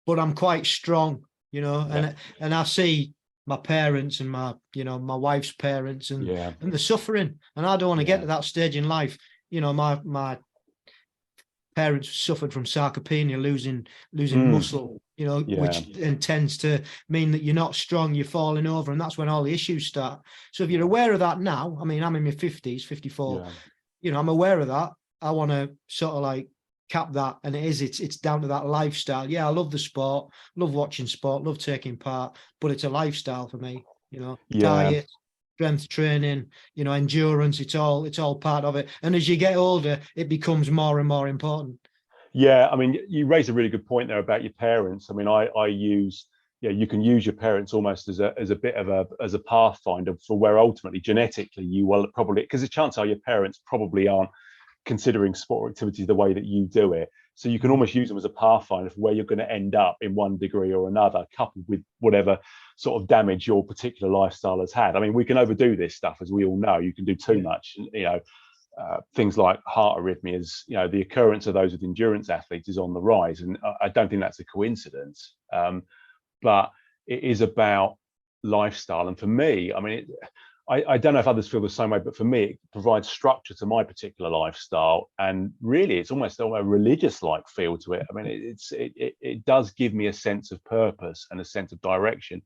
Speaker 1: but I'm quite strong, you know, and I see my parents and my wife's parents and the suffering, and I don't want to get to that stage in life. You know, my parents suffered from sarcopenia, losing muscle, you know, which tends to mean that you're not strong, you're falling over, and that's when all the issues start. So if you're aware of that now, I mean, I'm in my 50s, 54, you know, I'm aware of that. I want to sort of like cap that, and it's down to that lifestyle. I love the sport, love watching sport, love taking part, but it's a lifestyle for me, you know. Diet, strength training, you know, endurance, it's all part of it. And as you get older, it becomes more and more important.
Speaker 2: I mean, you raise a really good point there about your parents. I mean, I use, you can use your parents almost as a bit of a pathfinder for where ultimately genetically you will probably, because the chances are your parents probably aren't considering sport activity the way that you do it. So you can almost use them as a pathfinder for where you're going to end up in one degree or another, coupled with whatever sort of damage your particular lifestyle has had. I mean, we can overdo this stuff, as we all know. You can do too much. You know, things like heart arrhythmias, you know, the occurrence of those with endurance athletes is on the rise. And I don't think that's a coincidence. But it is about lifestyle. And for me, I mean, I don't know if others feel the same way, but for me, it provides structure to my particular lifestyle. And really, it's almost a religious-like feel to it. I mean, it does give me a sense of purpose and a sense of direction,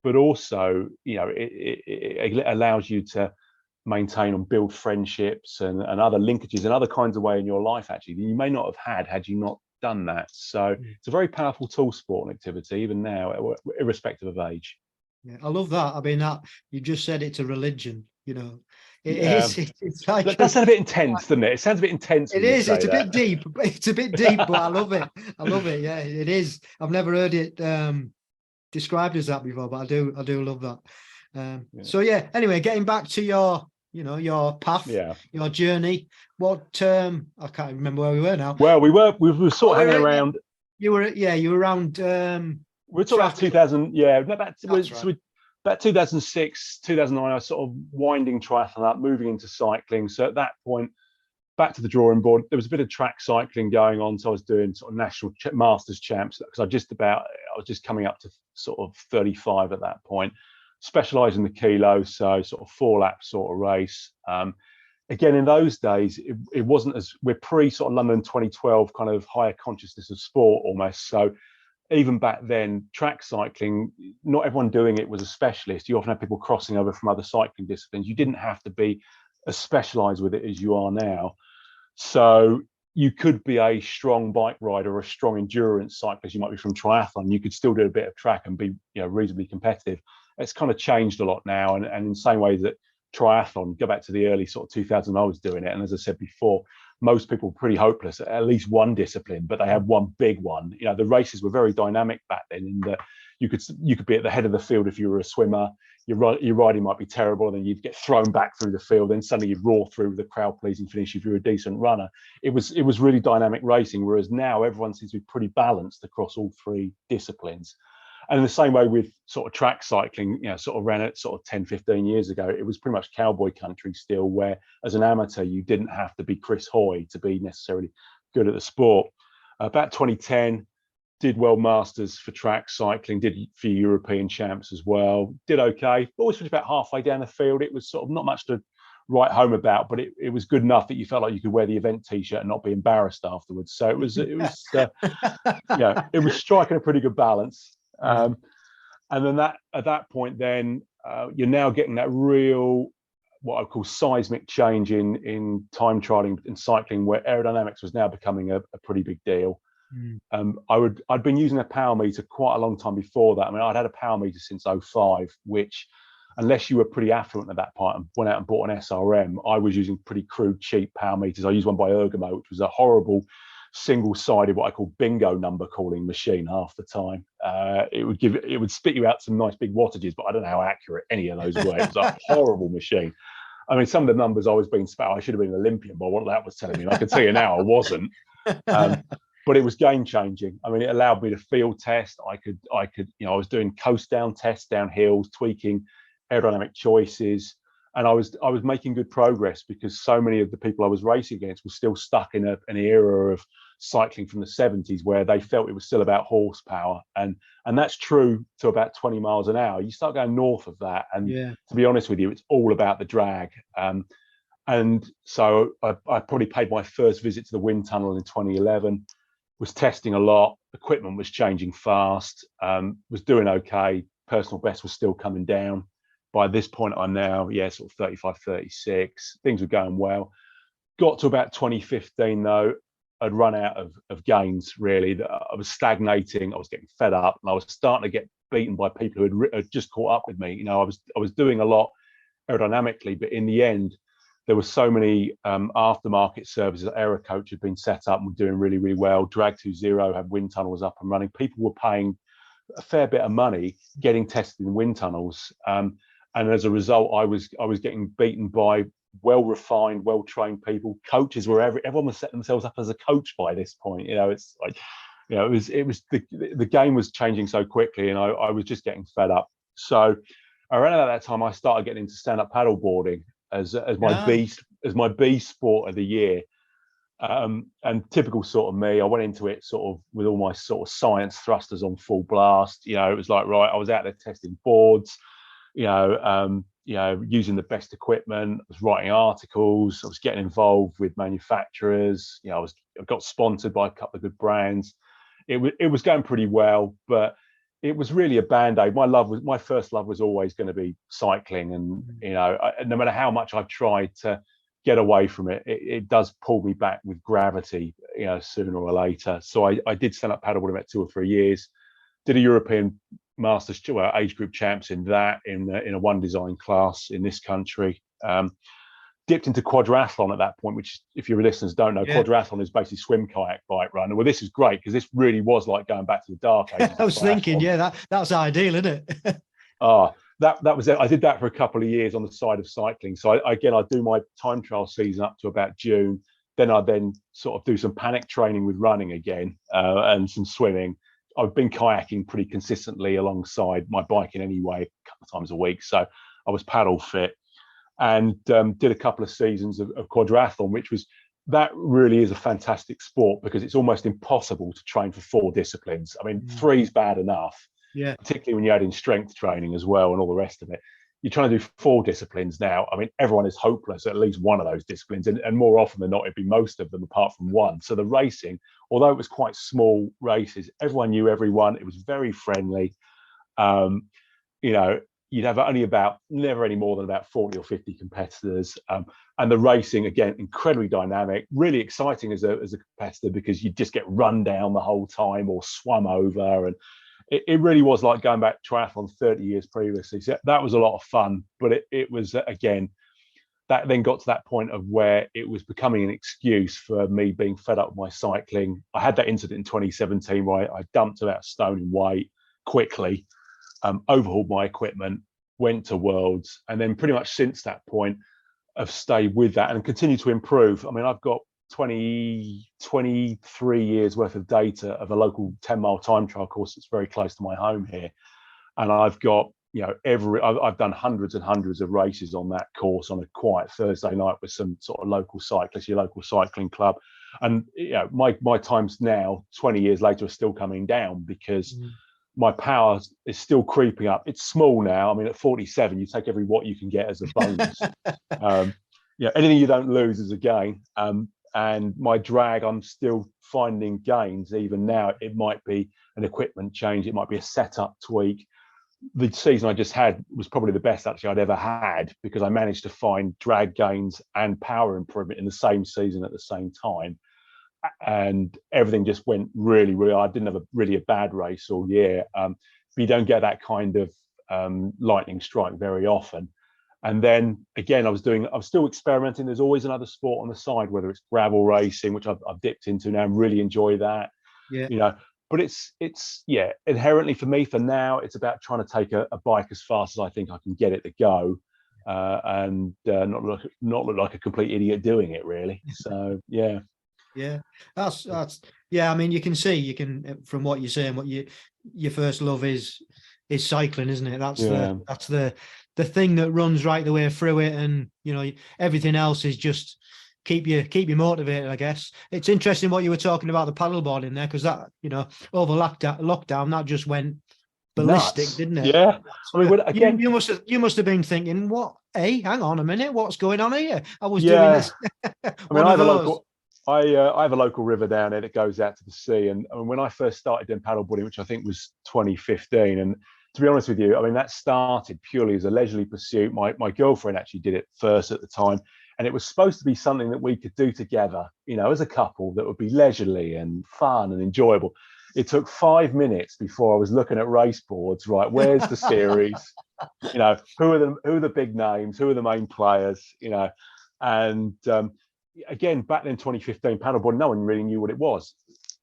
Speaker 2: but also, you know, it allows you to maintain and build friendships and other linkages and other kinds of way in your life, actually, that you may not have had you not done that. So it's a very powerful tool, sport and activity, even now, irrespective of age.
Speaker 1: Yeah, I love that. I mean, that you just said it's a religion, you know. It is. It's like
Speaker 2: that sounds a bit intense, doesn't it? It sounds a bit intense.
Speaker 1: It is. It's a bit deep. It's a bit deep, but I love it. I love it. Yeah, it is. I've never heard it described as that before, but I do love that. So anyway, getting back to your path, your journey. What I can't remember where we were now.
Speaker 2: Well, we were sort of hanging around.
Speaker 1: You were around.
Speaker 2: We're talking about 2000. About 2006, 2009. I was sort of winding triathlon up, moving into cycling. So at that point, back to the drawing board. There was a bit of track cycling going on, so I was doing sort of national masters champs because I was just coming up to sort of 35 at that point. Specialised in the kilo, so sort of 4-lap sort of race. Again, in those days, it wasn't as we're pre sort of London 2012 kind of higher consciousness of sport almost. So even back then, track cycling, not everyone doing it was a specialist. You often had people crossing over from other cycling disciplines. You didn't have to be as specialised with it as you are now. So you could be a strong bike rider or a strong endurance cyclist. You might be from triathlon. You could still do a bit of track and be, you know, reasonably competitive. It's kind of changed a lot now. And in the same way that triathlon, go back to the early sort of 2000, I was doing it. And as I said before, most people were pretty hopeless at least one discipline, but they had one big one. You know, the races were very dynamic back then in that you could be at the head of the field if you were a swimmer. Your riding might be terrible, and then you'd get thrown back through the field. Then suddenly you'd roar through with a crowd-pleasing finish if you're a decent runner. It was really dynamic racing, whereas now everyone seems to be pretty balanced across all three disciplines. And in the same way with sort of track cycling, you know, sort of ran it sort of 10, 15 years ago, it was pretty much cowboy country still, where as an amateur, you didn't have to be Chris Hoy to be necessarily good at the sport. About 2010, did World Masters for track cycling, did a few European champs as well, did okay. Always was about halfway down the field. It was sort of not much to write home about, but it was good enough that you felt like you could wear the event t-shirt and not be embarrassed afterwards. So it was striking a pretty good balance. And then at that point, then you're now getting that real, what I call seismic change in time trialing and cycling, where aerodynamics was now becoming a pretty big deal. I'd been using a power meter quite a long time before that. I mean, I'd had a power meter since 2005, which, unless you were pretty affluent at that point and went out and bought an SRM, I was using pretty crude, cheap power meters. I used one by Ergomo, which was a horrible single-sided, what I call bingo number calling machine half the time. It would spit you out some nice big wattages, but I don't know how accurate any of those were. It was a horrible machine. I mean, some of the numbers I was being spat. I should have been an Olympian by what that was telling me. And I can tell you now, I wasn't. But it was game changing. I mean, it allowed me to field test. I could, I was doing coast down tests, down hills, tweaking aerodynamic choices, and I was making good progress because so many of the people I was racing against were still stuck in an era of cycling from the 70s where they felt it was still about horsepower, and that's true to about 20 miles an hour. You start going north of that, and to be honest with you, it's all about the drag. And so I probably paid my first visit to the wind tunnel in 2011. Was testing a lot. Equipment was changing fast. Was doing okay. Personal best was still coming down. By this point, I'm now, sort of 35, 36. Things were going well. Got to about 2015, though. I'd run out of gains, really. I was stagnating. I was getting fed up. And I was starting to get beaten by people who had just caught up with me. I was doing a lot aerodynamically, but in the end, there were so many aftermarket services. Aerocoach had been set up and were doing really, really well. Drag 2.0 had wind tunnels up and running. People were paying a fair bit of money getting tested in wind tunnels. And as a result, I was getting beaten by well-refined, well-trained people. Coaches were everyone was setting themselves up as a coach by this point. It's like, it was the game was changing so quickly, and I was just getting fed up. So around about that time, I started getting into stand-up paddleboarding as my B sport of the year. And typical sort of me, I went into it sort of with all my sort of science thrusters on full blast. It was like, right, I was out there testing boards, using the best equipment. I was writing articles. I was getting involved with manufacturers. I got sponsored by a couple of good brands. It was going pretty well, but it was really a band-aid. My first love was always going to be cycling, and no matter how much I've tried to get away from it, it does pull me back with gravity, sooner or later. So I did stand up paddleboarding about 2 or 3 years. Did a European Masters age group champs in a one design class in this country. Dipped into quadrathlon at that point, which, if your listeners don't know, quadrathlon is basically swim, kayak, bike, run. Well, this is great because this really was like going back to the dark ages.
Speaker 1: I was thinking, that's ideal, isn't it?
Speaker 2: That was it. I did that for a couple of years on the side of cycling. So I do my time trial season up to about June. Then I sort of do some panic training with running again, and some swimming. I've been kayaking pretty consistently alongside my biking anyway, a couple of times a week. So I was paddle fit, and did a couple of seasons of quadrathlon, that really is a fantastic sport because it's almost impossible to train for 4 disciplines. I mean, 3's bad enough, particularly when you add in strength training as well and all the rest of it. You're trying to do 4 disciplines now. I mean, everyone is hopeless at least one of those disciplines, and more often than not, it'd be most of them apart from one. So the racing, although it was quite small races, everyone knew everyone. It was very friendly. You'd have never any more than about 40 or 50 competitors. And the racing, again, incredibly dynamic, really exciting as a competitor because you just get run down the whole time or swum over. And it really was like going back to triathlon 30 years previously. So that was a lot of fun, but it was, again, that then got to that point of where it was becoming an excuse for me being fed up with my cycling. I had that incident in 2017 where I dumped about a stone in weight quickly, overhauled my equipment, went to Worlds, and then pretty much since that point I've stayed with that and continue to improve. I mean, I've got 23 years worth of data of a local 10-mile time trial course that's very close to my home here, and I've got I've done hundreds and hundreds of races on that course on a quiet Thursday night with some sort of local cyclists, your local cycling club. And my times now 20 years later are still coming down because my power is still creeping up. It's small now. I mean, at 47, you take every watt you can get as a bonus. Anything you don't lose is a gain. And my drag, I'm still finding gains even now. It might be an equipment change. It might be a setup tweak. The season I just had was probably the best actually I'd ever had because I managed to find drag gains and power improvement in the same season at the same time. And everything just went really, really. I didn't have a bad race all year. But you don't get that kind of lightning strike very often. And then again, I was still experimenting. There's always another sport on the side, whether it's gravel racing, which I've dipped into now and really enjoy that. But it's inherently for me for now, it's about trying to take a bike as fast as I think I can get it to go. and not look like a complete idiot doing it, really. So yeah.
Speaker 1: Yeah, that's yeah. I mean, you can from what you're saying, what your first love is cycling, isn't it? That's the thing that runs right the way through it, and everything else is just keep you motivated. I guess it's interesting what you were talking about the paddleboard in there, because that over lockdown that just went ballistic,
Speaker 2: Nuts.
Speaker 1: didn't it?
Speaker 2: Yeah, I mean, again,
Speaker 1: you must have been thinking, what? Hey, hang on a minute, what's going on here? I was doing
Speaker 2: yeah.
Speaker 1: this.
Speaker 2: I mean,
Speaker 1: One
Speaker 2: I
Speaker 1: of
Speaker 2: have a
Speaker 1: those.
Speaker 2: local. I have a local river down there that goes out to the sea, and I mean, when I first started doing paddleboarding, which I think was 2015, and to be honest with you, I mean that started purely as a leisurely pursuit. My girlfriend actually did it first at the time, and it was supposed to be something that we could do together, as a couple, that would be leisurely and fun and enjoyable. It took 5 minutes before I was looking at race boards. Right, where's the series? Who are the big names? Who are the main players? And again, back then, 2015, paddleboard, no one really knew what it was.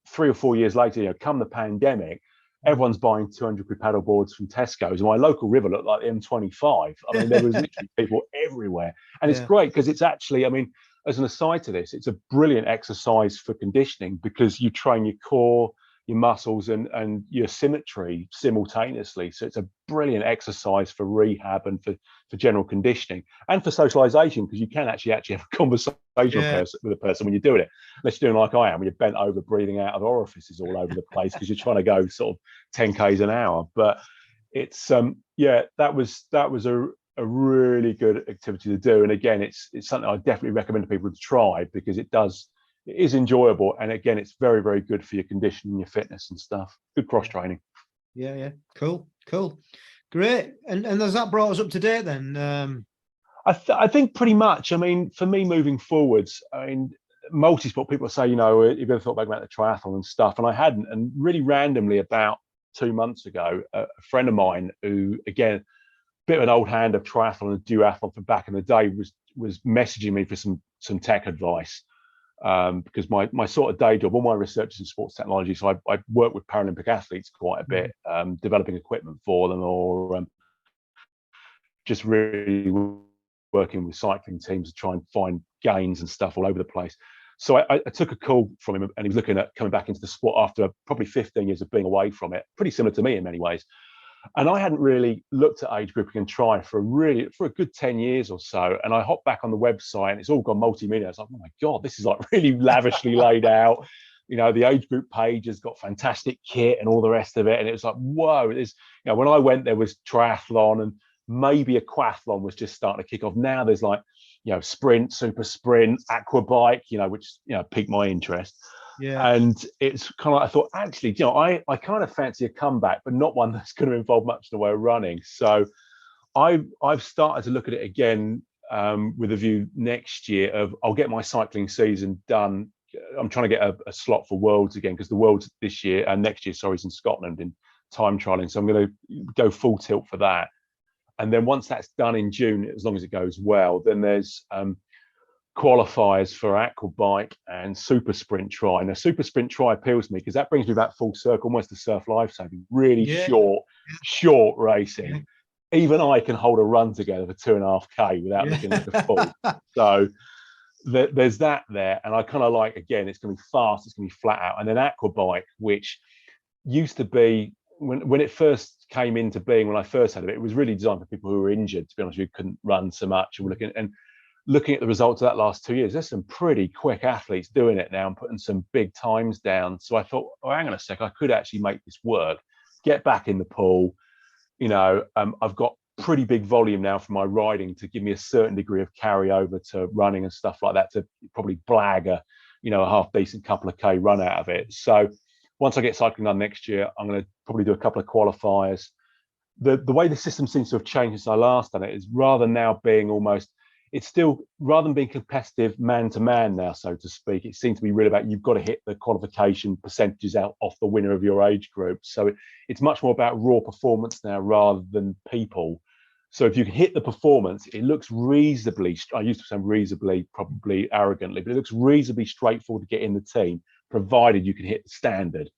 Speaker 2: 3 or 4 years later, come the pandemic, everyone's buying 200 quid paddle boards from Tesco's, and my local river looked like the M25. I mean, there was literally people everywhere, and it's great because it's actually, I mean, as an aside to this, it's a brilliant exercise for conditioning because you train your core, your muscles, and your symmetry simultaneously. So it's a brilliant exercise for rehab and for general conditioning and for socialization, because you can actually have a conversation with a person when you're doing it, unless you're doing like I am, when you're bent over breathing out of orifices all over the place because you're trying to go sort of 10 k's an hour. But it's that was a really good activity to do, and again, it's something I definitely recommend to people to try because it is enjoyable, and again, it's very, very good for your conditioning, your fitness and stuff. Good cross training.
Speaker 1: Yeah. Cool. Great. And has that brought us up to date then?
Speaker 2: I think pretty much. I mean, for me moving forwards, I mean, multi-sport, people say, you've ever thought back about the triathlon and stuff, and I hadn't. And really randomly, about 2 months ago, a friend of mine who, again, a bit of an old hand of triathlon and duathlon from back in the day, was messaging me for some tech advice. Because my sort of day job, all my research is in sports technology, so I work with Paralympic athletes quite a bit, developing equipment for them, or just really working with cycling teams to try and find gains and stuff all over the place. So I took a call from him, and he was looking at coming back into the sport after probably 15 years of being away from it, pretty similar to me in many ways. And I hadn't really looked at age grouping and try for a good 10 years or so. And I hopped back on the website, and it's all gone multimedia. I was like, oh my God, this is like really lavishly laid out. The age group page has got fantastic kit and all the rest of it. And it was like, whoa, it is, when I went, there was triathlon and maybe a quadrathlon was just starting to kick off. Now there's like, sprint, super sprint, aquabike, which, piqued my interest.
Speaker 1: Yeah.
Speaker 2: And it's kind of, I thought, actually, I kind of fancy a comeback, but not one that's going to involve much in the way of running. So I've started to look at it again with a view next year of, I'll get my cycling season done. I'm trying to get a slot for Worlds again, because the Worlds this year and next year, is in Scotland in time trialing. So I'm going to go full tilt for that. And then once that's done in June, as long as it goes well, then there's qualifiers for aquabike and super sprint tri. Now, super sprint tri appeals to me because that brings me back full circle, almost to surf lifesaving, really short racing. Yeah. Even I can hold a run together for 2.5k without looking like a fool. So there's that there. And I kind of like, again, it's going to be fast, it's going to be flat out. And then aquabike, which used to be, when it first came into being, when I first had it, it was really designed for people who were injured, to be honest with you, couldn't run so much. And looking at the results of that last 2 years, there's some pretty quick athletes doing it now and putting some big times down. So I thought, oh, hang on a sec, I could actually make this work, get back in the pool. I've got pretty big volume now for my riding to give me a certain degree of carryover to running and stuff like that, to probably blag a half decent couple of K run out of it. So once I get cycling done next year, I'm going to probably do a couple of qualifiers. The way the system seems to have changed since I last done it is, rather now being almost, it's still, rather than being competitive man to man now, so to speak, it seems to be really about, you've got to hit the qualification percentages out off the winner of your age group. So it's much more about raw performance now rather than people. So if you can hit the performance, it looks reasonably, I used to say reasonably, probably arrogantly, but it looks reasonably straightforward to get in the team, provided you can hit the standard.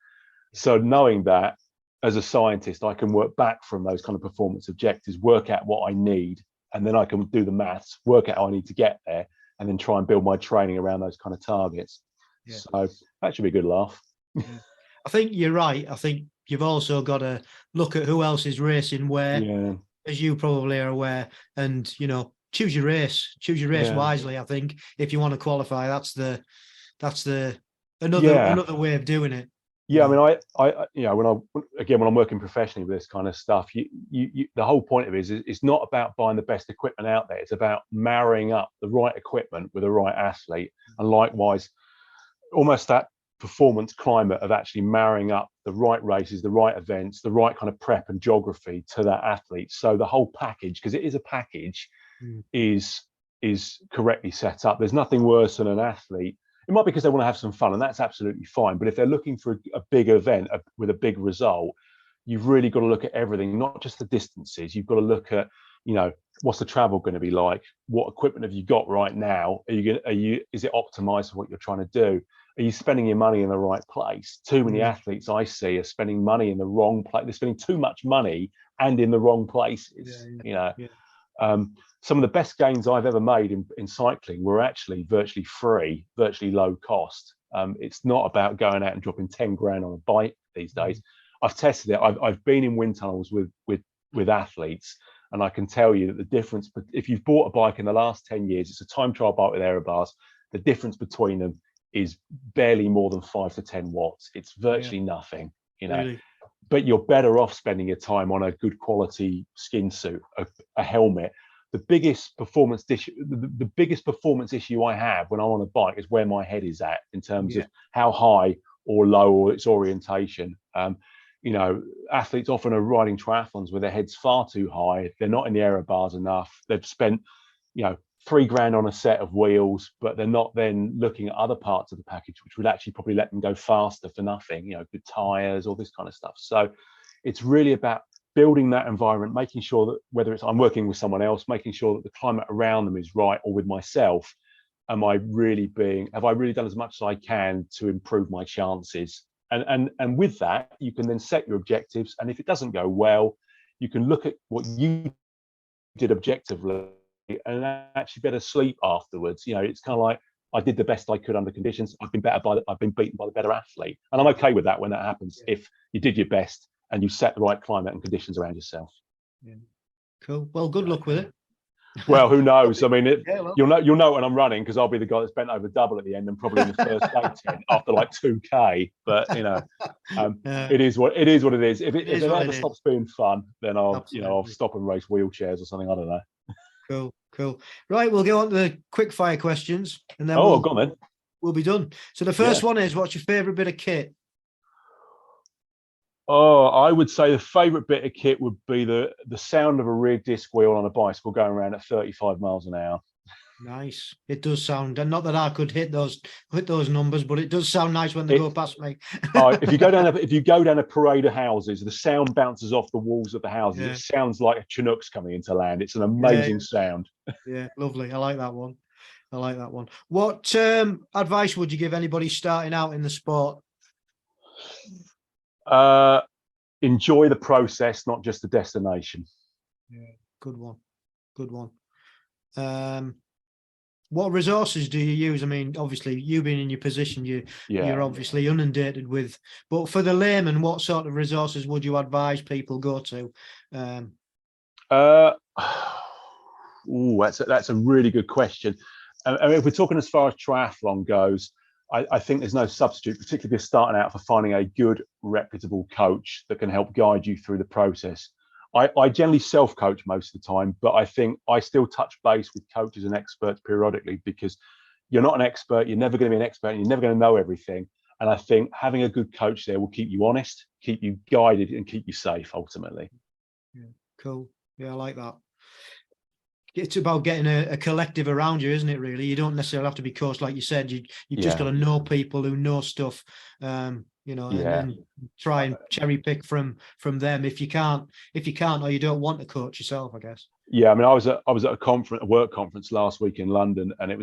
Speaker 2: So knowing that, as a scientist, I can work back from those kind of performance objectives, work out what I need, and then I can do the maths, work out how I need to get there, and then try and build my training around those kind of targets. Yeah. So that should be a good laugh.
Speaker 1: Yeah. I think you're right. I think you've also got to look at who else is racing where, as you probably are aware, and choose your race wisely. I think if you want to qualify, that's another way of doing it.
Speaker 2: Yeah, I mean, I when I'm working professionally with this kind of stuff, the whole point of it is it's not about buying the best equipment out there. It's about marrying up the right equipment with the right athlete, and likewise, almost that performance climate of actually marrying up the right races, the right events, the right kind of prep and geography to that athlete. So the whole package, because it is a package, is correctly set up. There's nothing worse than an athlete. It might be because they want to have some fun, and that's absolutely fine. But if they're looking for a big event with a big result, you've really got to look at everything, not just the distances. You've got to look at, what's the travel going to be like? What equipment have you got right now? Is it optimized for what you're trying to do? Are you spending your money in the right place? Too many athletes I see are spending money in the wrong place. They're spending too much money and in the wrong places. Some of the best gains I've ever made in cycling were actually virtually free, virtually low cost. It's not about going out and dropping 10 grand on a bike these days. I've tested it. I've been in wind tunnels with athletes, and I can tell you that the difference, if you've bought a bike in the last 10 years, it's a time trial bike with aero bars. The difference between them is barely more than 5 to 10 watts. It's virtually nothing, Really? But you're better off spending your time on a good quality skin suit, a helmet. The biggest performance issue I have when I'm on a bike is where my head is at in terms of how high or low or its orientation. Athletes often are riding triathlons with their heads far too high. They're not in the aero bars enough. They've spent, $3,000 on a set of wheels, but they're not then looking at other parts of the package, which would actually probably let them go faster for nothing, good tires, all this kind of stuff. So it's really about building that environment, making sure that whether it's I'm working with someone else, making sure that the climate around them is right, or with myself, have I really done as much as I can to improve my chances? And with that, you can then set your objectives. And if it doesn't go well, you can look at what you did objectively and actually better sleep afterwards. It's kind of like, I did the best I could under conditions. I've been beaten by the better athlete. And I'm okay with that when that happens, if you did your best and you set the right climate and conditions around yourself. Yeah.
Speaker 1: Cool. Well, good luck with it.
Speaker 2: Well, who knows? I mean, you'll know when I'm running, because I'll be the guy that's bent over double at the end and probably in the first day after like 2K. But it is what it is. If it ever stops being fun, then I'll stop and race wheelchairs or something. I don't know.
Speaker 1: Cool. Right, we'll go on to the quick fire questions, and then
Speaker 2: go on then.
Speaker 1: We'll be done. So the first one is, what's your favourite bit of kit?
Speaker 2: Oh, I would say the favourite bit of kit would be the sound of a rear disc wheel on a bicycle going around at 35 miles an hour.
Speaker 1: Nice. It does sound, and not that I could hit those numbers, but it does sound nice when they go past me.
Speaker 2: If you go down a parade of houses, the sound bounces off the walls of the houses. It sounds like a Chinook's coming into land. It's an amazing sound.
Speaker 1: Yeah, lovely. I like that one. What advice would you give anybody starting out in the sport?
Speaker 2: Enjoy the process, not just the destination.
Speaker 1: Yeah, good one. What resources do you use? I mean, obviously, you being in your position, you're obviously inundated with. But for the layman, what sort of resources would you advise people go to?
Speaker 2: That's a really good question. I mean, if we're talking as far as triathlon goes, I think there's no substitute, particularly if you're starting out, for finding a good, reputable coach that can help guide you through the process. I generally self-coach most of the time, but I think I still touch base with coaches and experts periodically, because you're not an expert, you're never going to be an expert, and you're never going to know everything. And I think having a good coach there will keep you honest, keep you guided, and keep you safe, ultimately.
Speaker 1: Yeah, cool. Yeah, I like that. It's about getting a collective around you, isn't it, really? You don't necessarily have to be coached, like you said. You've just got to know people who know stuff, and try and cherry pick from them if you can't, or you don't want to coach yourself, I guess.
Speaker 2: Yeah, I mean, I was at a work conference last week in London, and it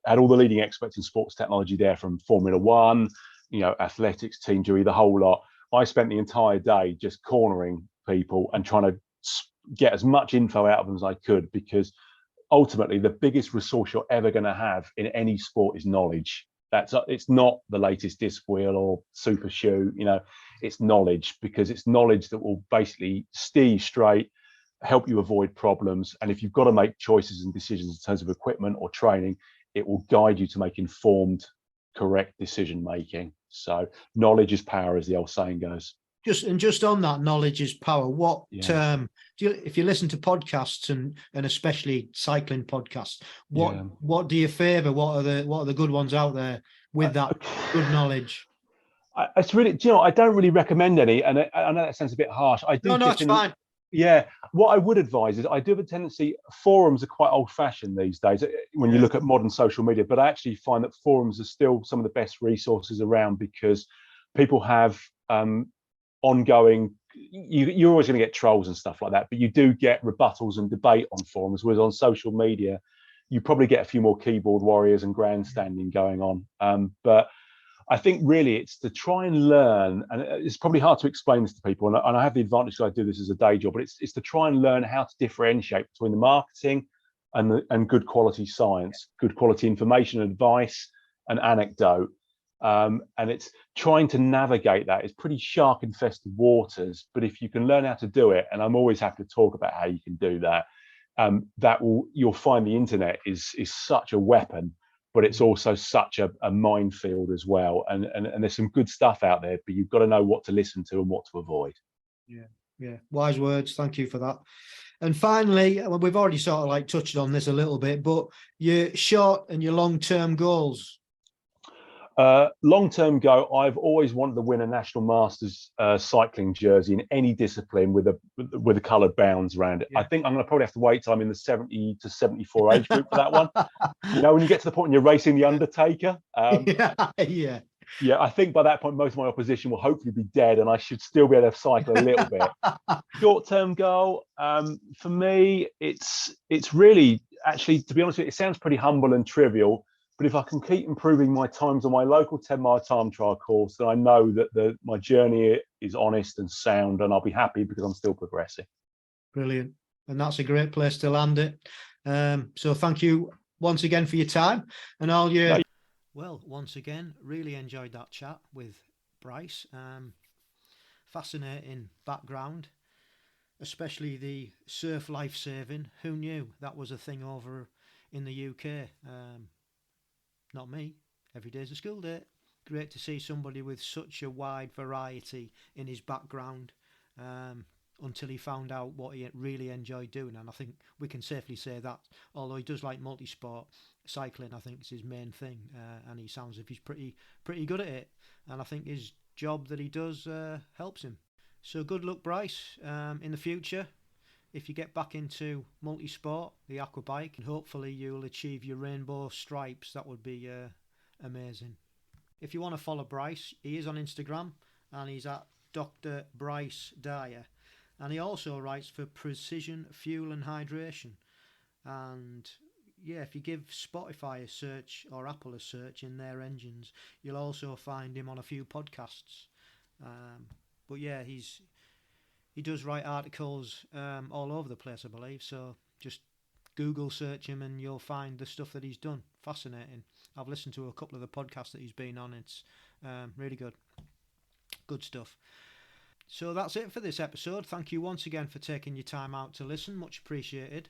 Speaker 2: had all the leading experts in sports technology there, from Formula One, athletics, Team Jury, the whole lot. I spent the entire day just cornering people and trying to get as much info out of them as I could, because ultimately the biggest resource you're ever going to have in any sport is knowledge. It's not the latest disc wheel or super shoe, it's knowledge, because it's knowledge that will basically steer you straight, help you avoid problems. And if you've got to make choices and decisions in terms of equipment or training, it will guide you to make informed, correct decision making. So knowledge is power, as the old saying goes.
Speaker 1: Just on that, knowledge is power. What if you listen to podcasts and especially cycling podcasts, what do you favour? What are the good ones out there with that good knowledge?
Speaker 2: It's really, I don't really recommend any, and I know that sounds a bit harsh. I do.
Speaker 1: No, it's fine.
Speaker 2: Yeah, what I would advise is, I do have a tendency. Forums are quite old-fashioned these days when you look at modern social media, but I actually find that forums are still some of the best resources around, because people have ongoing. You're always going to get trolls and stuff like that, but you do get rebuttals and debate on forums. Whereas on social media, you probably get a few more keyboard warriors and grandstanding going on. But I think really it's to try and learn, and it's probably hard to explain this to people, and I have the advantage that I do this as a day job, but it's to try and learn how to differentiate between the marketing and good quality science, good quality information, advice, and anecdote. And it's trying to navigate that. It's pretty shark infested waters, but if you can learn how to do it, and I'm always happy to talk about how you can do that, you'll find the internet is such a weapon, but it's also such a minefield as well. And there's some good stuff out there, but you've got to know what to listen to and what to avoid.
Speaker 1: Yeah. Wise words. Thank you for that. And finally, we've already sort of like touched on this a little bit, but your short and your long-term goals.
Speaker 2: Long-term goal, I've always wanted to win a national masters cycling jersey in any discipline with a coloured bounds around it. I think I'm going to probably have to wait till I'm in the 70 to 74 age group for that one. When you get to the point when you're racing the Undertaker. I think by that point most of my opposition will hopefully be dead, and I should still be able to cycle a little bit. Short-term goal, for me, it's really, actually, to be honest with you, it sounds pretty humble and trivial. But if I can keep improving my times on my local 10-mile time trial course, then I know that my journey is honest and sound, and I'll be happy because I'm still progressing.
Speaker 1: Brilliant. And that's a great place to land it. So thank you once again for your time and all your... Well, once again, really enjoyed that chat with Bryce. Fascinating background, especially the surf life saving. Who knew that was a thing over in the UK? Not me. Every day's a school day. Great to see somebody with such a wide variety in his background, until he found out what he really enjoyed doing. And I think we can safely say that, although he does like multi-sport, cycling I think is his main thing, and he sounds as if he's pretty good at it. And I think his job that he does helps him. So good luck, Bryce, in the future. If you get back into multi-sport, the aquabike, and hopefully you'll achieve your rainbow stripes, that would be amazing. If you want to follow Bryce, he is on Instagram, and he's at Dr Bryce Dyer, and he also writes for Precision Fuel and Hydration. And if you give Spotify a search or Apple a search in their engines, you'll also find him on a few podcasts. But he does write articles all over the place, I believe. So just Google search him and you'll find the stuff that he's done. Fascinating. I've listened to a couple of the podcasts that he's been on. It's really good. Good stuff. So that's it for this episode. Thank you once again for taking your time out to listen. Much appreciated.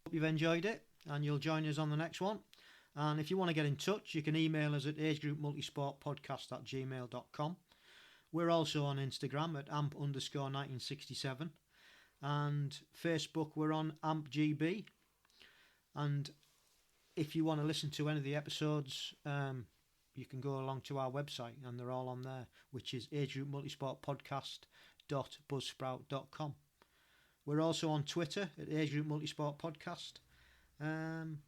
Speaker 1: Hope you've enjoyed it and you'll join us on the next one. And if you want to get in touch, you can email us at agegroupmultisportpodcast@gmail.com. We're also on Instagram at amp_1967, and Facebook we're on ampgb. And if you want to listen to any of the episodes, you can go along to our website and they're all on there, which is agegroupmultisportpodcast.buzzsprout.com. We're also on Twitter at agegroupmultisportpodcast. And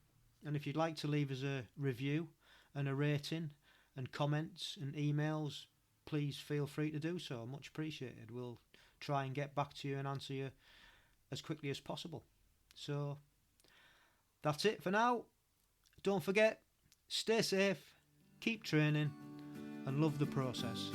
Speaker 1: if you'd like to leave us a review and a rating and comments and emails, please feel free to do so. Much appreciated. We'll try and get back to you and answer you as quickly as possible. So that's it for now. Don't forget, stay safe, keep training, and love the process.